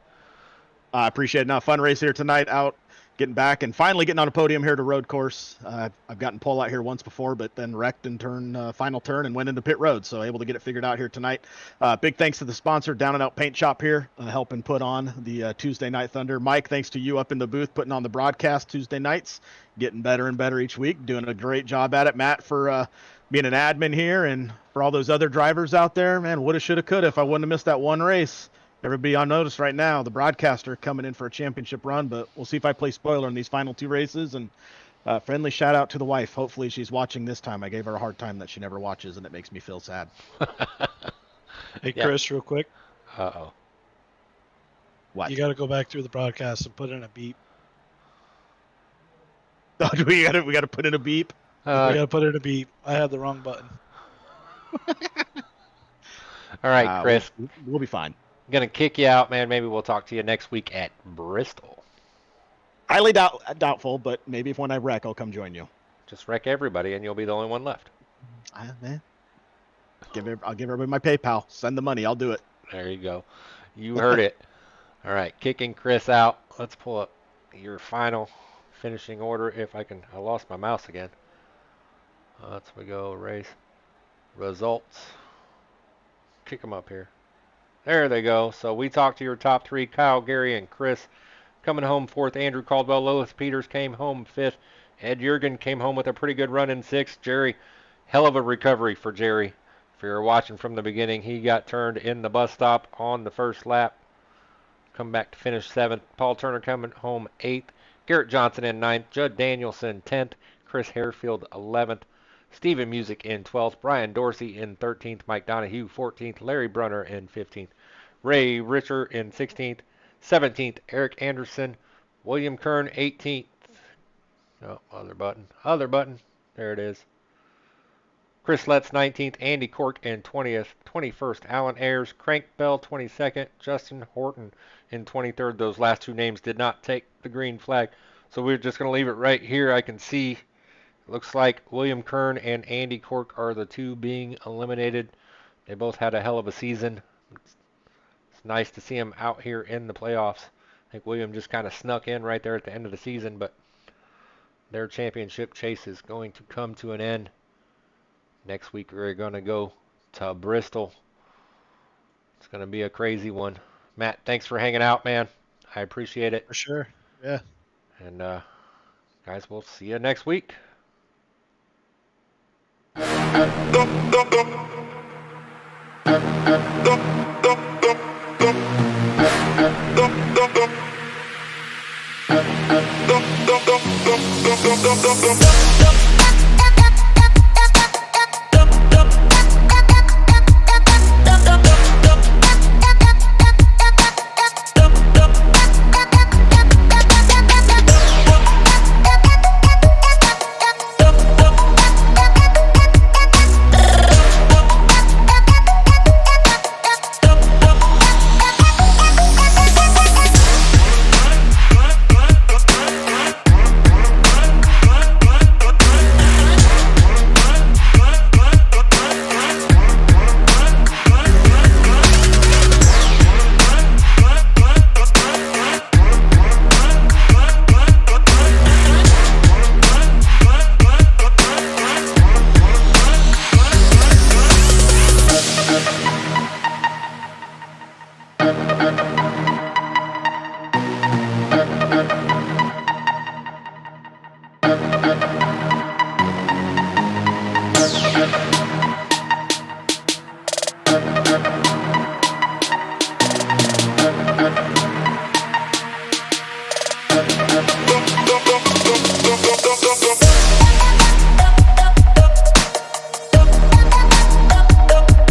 I appreciate it. Now, fun race here tonight. Out, getting back, and finally getting on a podium here to road course. I've gotten pole out here once before, but then wrecked in final turn and went into pit road. So able to get it figured out here tonight. Big thanks to the sponsor, Down and Out Paint Shop here, helping put on the Tuesday Night Thunder. Mike, thanks to you up in the booth putting on the broadcast Tuesday nights, getting better and better each week, doing a great job at it. Matt for being an admin here, and for all those other drivers out there, man, woulda, shoulda, coulda if I wouldn't have missed that one race. Everybody on notice right now, the broadcaster coming in for a championship run, but we'll see if I play spoiler in these final 2 races. And friendly shout out to the wife. Hopefully she's watching this time. I gave her a hard time that she never watches, and it makes me feel sad. Hey, Chris, real quick. Uh-oh. What? You got to go back through the broadcast and put in a beep. Oh, we got to put in a beep? We got to put in a beep. I had the wrong button. All right, Chris. We'll be fine. I'm going to kick you out, man. Maybe we'll talk to you next week at Bristol. Highly doubtful, but maybe if when I wreck, I'll come join you. Just wreck everybody, and you'll be the only one left. Man. I'll give everybody my PayPal. Send the money. I'll do it. There you go. You heard it. All right, kicking Chris out. Let's pull up your final finishing order if I can. I lost my mouse again. Let's go race results. Kick them up here. There they go. So we talked to your top 3, Kyle, Gary, and Chris. Coming home 4th, Andrew Caldwell. Lilith Peters came home 5th. Ed Jurgen came home with a pretty good run in 6th. Jerry, hell of a recovery for Jerry. If you're watching from the beginning, he got turned in the bus stop on the first lap. Come back to finish 7th. Paul Turner coming home 8th. Garrett Johnson in 9th. Judd Danielson 10th. Chris Harefield 11th. Stephen Music in 12th. Brian Dorsey in 13th. Mike Donahue 14th. Larry Brunner in 15th. Ray Richer in 16th. 17th, Eric Anderson. William Kern 18th. Oh, other button. There it is. Chris Letts 19th. Andy Cork in 20th. 21st, Alan Ayers. Crank Bell 22nd. Justin Horton in 23rd. Those last 2 names did not take the green flag. So we're just going to leave it right here. I can see Looks like William Kern and Andy Cork are the two being eliminated. They both had a hell of a season. It's nice to see them out here in the playoffs. I think William just kind of snuck in right there at the end of the season, but their championship chase is going to come to an end. Next week we're going to go to Bristol. It's going to be a crazy one. Matt, thanks for hanging out, man. I appreciate it. For sure. Yeah. And guys, we'll see you next week. Dum